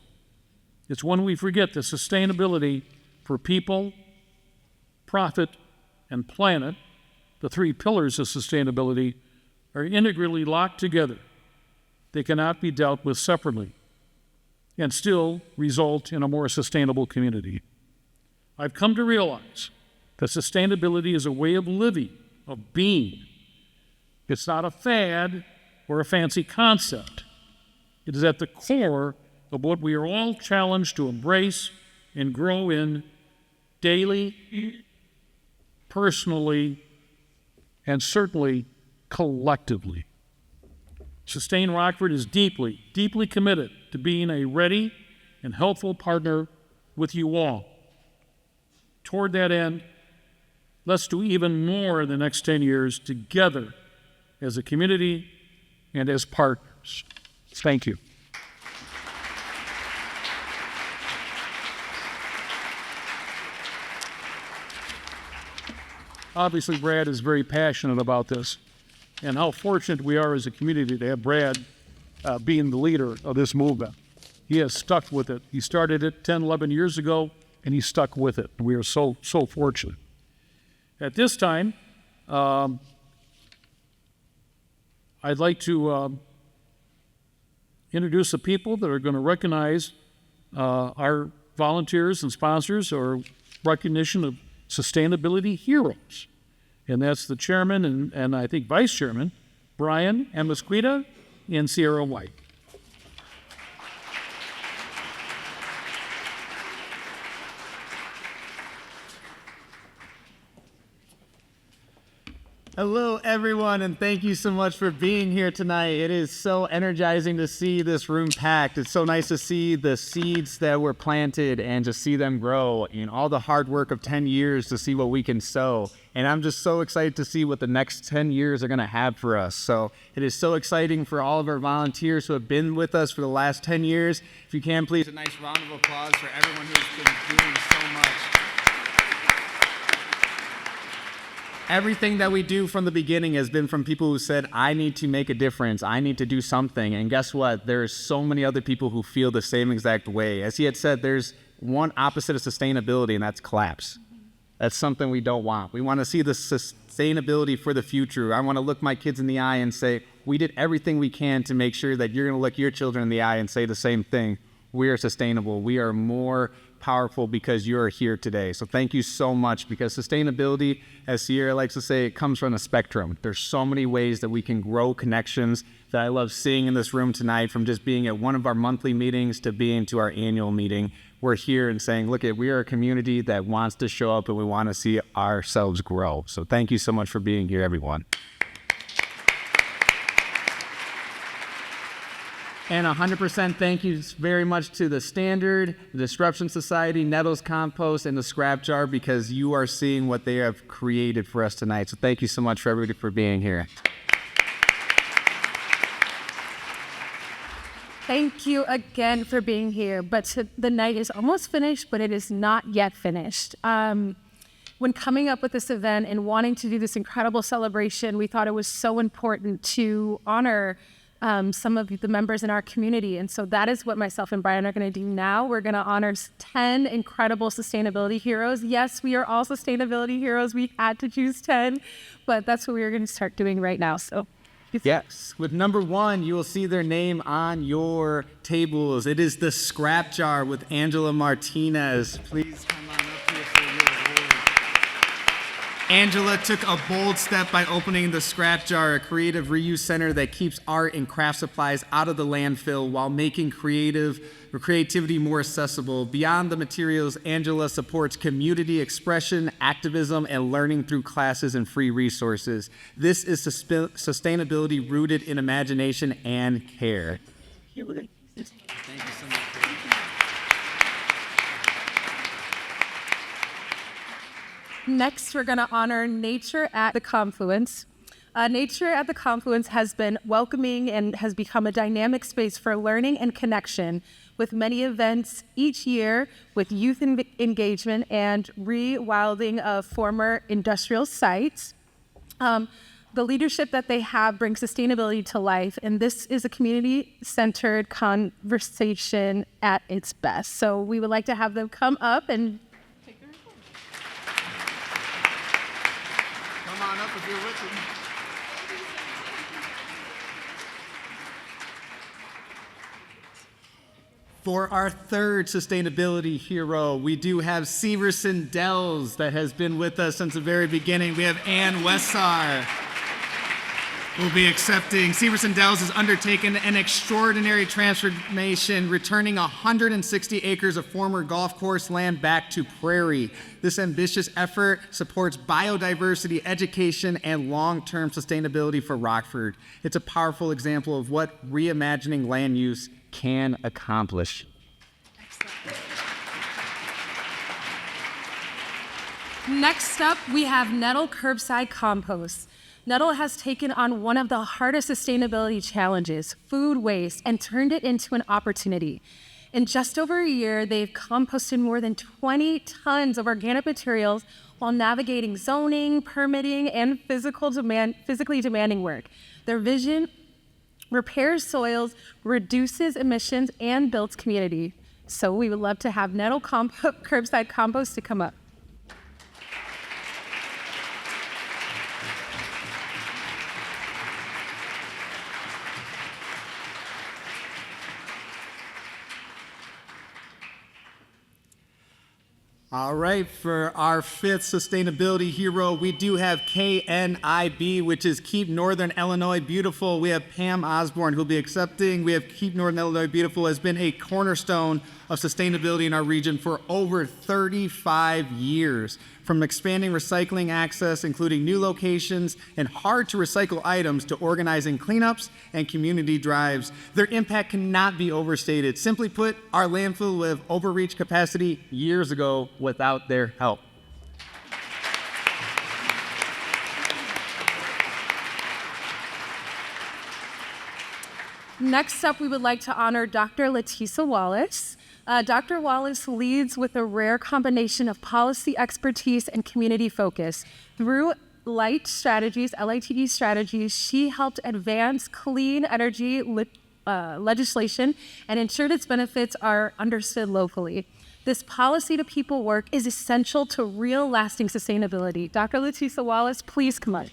It's when we forget that sustainability for people, profit, and planet, the three pillars of sustainability, are integrally locked together. They cannot be dealt with separately and still result in a more sustainable community. I've come to realize that sustainability is a way of living, of being. It's not a fad or a fancy concept. It is at the core of what we are all challenged to embrace and grow in daily, personally, and certainly collectively. Sustain Rockford is deeply, deeply committed to being a ready and helpful partner with you all. Toward that end, let's do even more in the next 10 years together as a community and as partners. Thank you. Obviously, Brad is very passionate about this, and how fortunate we are as a community to have Brad being the leader of this movement. He has stuck with it. He started it 10, 11 years ago, and he stuck with it. We are so fortunate. At this time, I'd like to introduce the people that are going to recognize our volunteers and sponsors, or recognition of sustainability heroes. And that's the chairman and I think vice chairman, Brian Amasquita and Sierra White. Hello, everyone, and thank you so much for being here tonight. It is so energizing to see this room packed. It's so nice to see the seeds that were planted and to see them grow, and all the hard work of 10 years to see what we can sow. And I'm just so excited to see what the next 10 years are going to have for us. So it is so exciting for all of our volunteers who have been with us for the last 10 years. If you can, please, a nice round of applause for everyone who's been doing so much. Everything that we do from the beginning has been from people who said, I need to make a difference. I need to do something. And guess what? There's so many other people who feel the same exact way. As he had said, there's one opposite of sustainability, and that's collapse. That's something we don't want. We want to see the sustainability for the future. I want to look my kids in the eye and say, we did everything we can to make sure that you're going to look your children in the eye and say the same thing. We are sustainable. We are more powerful because you're here today. So thank you so much, because sustainability, as Sierra likes to say, it comes from a spectrum. There's so many ways that we can grow connections that I love seeing in this room tonight, from just being at one of our monthly meetings to being to our annual meeting. We're here and saying, look, we are a community that wants to show up and we want to see ourselves grow. So thank you so much for being here, everyone. And 100% thank you very much to the Standard, the Disruption Society, Nettles Compost, and the Scrap Jar, because you are seeing what they have created for us tonight. So thank you so much for everybody for being here. Thank you again for being here. But the night is almost finished, but it is not yet finished. When coming up with this event and wanting to do this incredible celebration, we thought it was so important to honor some of the members in our community. And so that is what myself and Brian are going to do now. We're going to honor 10 incredible sustainability heroes. Yes, we are all sustainability heroes. We had to choose 10, but that's what we are going to start doing right now. So yes, with number 1, you will see their name on your tables. It is the Scrap Jar with Angela Martinez. Please come on up here for your award. Angela took a bold step by opening the Scrap Jar, a creative reuse center that keeps art and craft supplies out of the landfill while making creativity more accessible. Beyond the materials, Angela supports community expression, activism, and learning through classes and free resources. This is sustainability rooted in imagination and care. Thank you so much. next, we're going to honor Nature at the Confluence. Nature at the Confluence has been welcoming and has become a dynamic space for learning and connection, with many events each year with youth engagement and rewilding of former industrial sites. The leadership that they have brings sustainability to life, and this is a community-centered conversation at its best. So we would like to have them come up and take their report. Come on up if you're with them. For our third sustainability hero, we do have Severson Dells that has been with us since the very beginning. We have Ann Wessar. will be accepting. Severson Dells has undertaken an extraordinary transformation, returning 160 acres of former golf course land back to prairie. This ambitious effort supports biodiversity, education, and long-term sustainability for Rockford. It's a powerful example of what reimagining land use can accomplish. Next up, we have Nettle Curbside Compost. Nettle has taken on one of the hardest sustainability challenges, food waste, and turned it into an opportunity. In just over a year, they've composted more than 20 tons of organic materials while navigating zoning, permitting, and physically demanding work. Their vision repairs soils, reduces emissions, and builds community. So we would love to have Nettle Curbside Compost to come up. All right, for our fifth sustainability hero, we do have KNIB, which is Keep Northern Illinois Beautiful. We have Pam Osborne, who'll be accepting. We have Keep Northern Illinois Beautiful has been a cornerstone of sustainability in our region for over 35 years. From expanding recycling access, including new locations and hard-to-recycle items, to organizing cleanups and community drives, their impact cannot be overstated. Simply put, our landfill would have overreached capacity years ago without their help. Next up, we would like to honor Dr. Letisa Wallace. Dr. Wallace leads with a rare combination of policy expertise and community focus. Through LITE strategies, LITE strategies, she helped advance clean energy legislation and ensured its benefits are understood locally. This policy-to-people work is essential to real lasting sustainability. Dr. Letisa Wallace, please come on.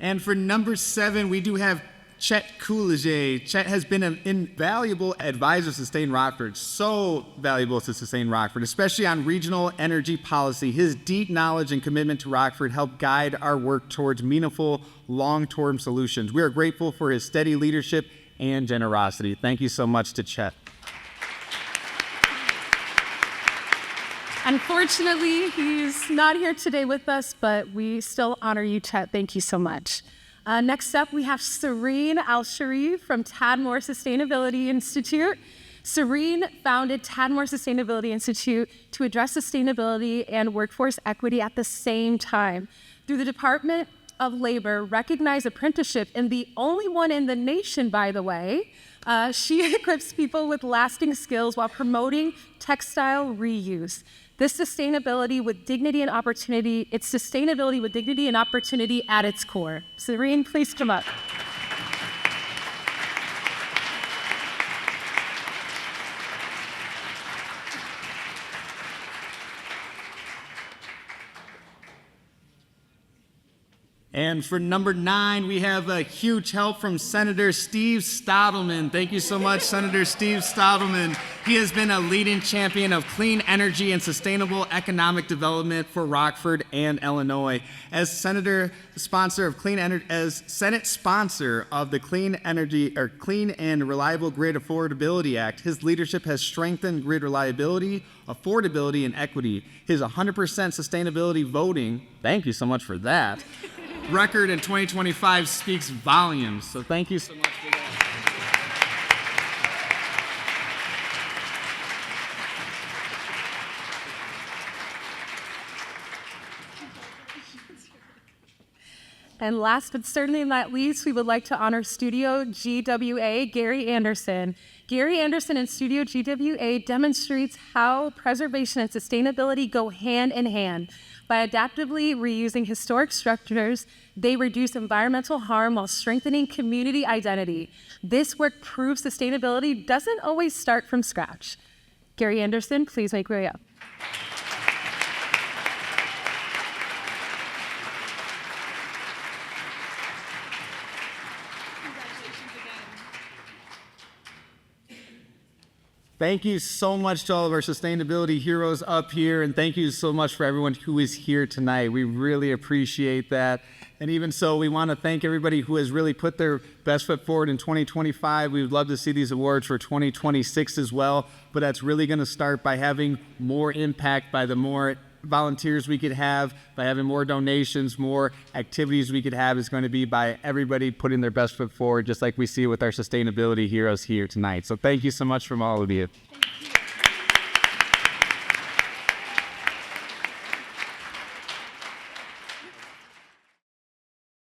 And for number 7, we do have Chet Coolidge. Chet has been an invaluable advisor to Sustain Rockford, so valuable to Sustain Rockford, especially on regional energy policy. His deep knowledge and commitment to Rockford help guide our work towards meaningful, long-term solutions. We are grateful for his steady leadership and generosity. Thank you so much to Chet. Unfortunately, he's not here today with us, but we still honor you, Chet. Thank you so much. Next up, we have Serene Al-Sharif from Tadmore Sustainability Institute. Serene founded Tadmore Sustainability Institute to address sustainability and workforce equity at the same time. Through the Department of Labor recognized apprenticeship, and the only one in the nation, by the way, she equips people with lasting skills while promoting textile reuse. This sustainability with dignity and opportunity, it's sustainability with dignity and opportunity at its core. Serene, please come up. And for number 9, we have a huge help from Senator Steve Stottleman. Thank you so much, Senator Steve Stottleman. He has been a leading champion of clean energy and sustainable economic development for Rockford and Illinois. As Senate sponsor of the Clean and Reliable Grid Affordability Act, his leadership has strengthened grid reliability, affordability, and equity. His 100% sustainability voting, thank you so much for that, record in 2025 speaks volumes. So thank you so much for that. And last but certainly not least, we would like to honor Studio GWA, Gary Anderson. Gary Anderson and Studio GWA demonstrates how preservation and sustainability go hand in hand. By adaptively reusing historic structures, they reduce environmental harm while strengthening community identity. This work proves sustainability doesn't always start from scratch. Gary Anderson, please make your way up. Thank you so much to all of our sustainability heroes up here, and thank you so much for everyone who is here tonight. We really appreciate that. And even so, we want to thank everybody who has really put their best foot forward in 2025. We would love to see these awards for 2026 as well, but that's really going to start by having more impact, by the more volunteers we could have, by having more donations, more activities we could have, is going to be by everybody putting their best foot forward, just like we see with our sustainability heroes here tonight. So thank you so much from all of you.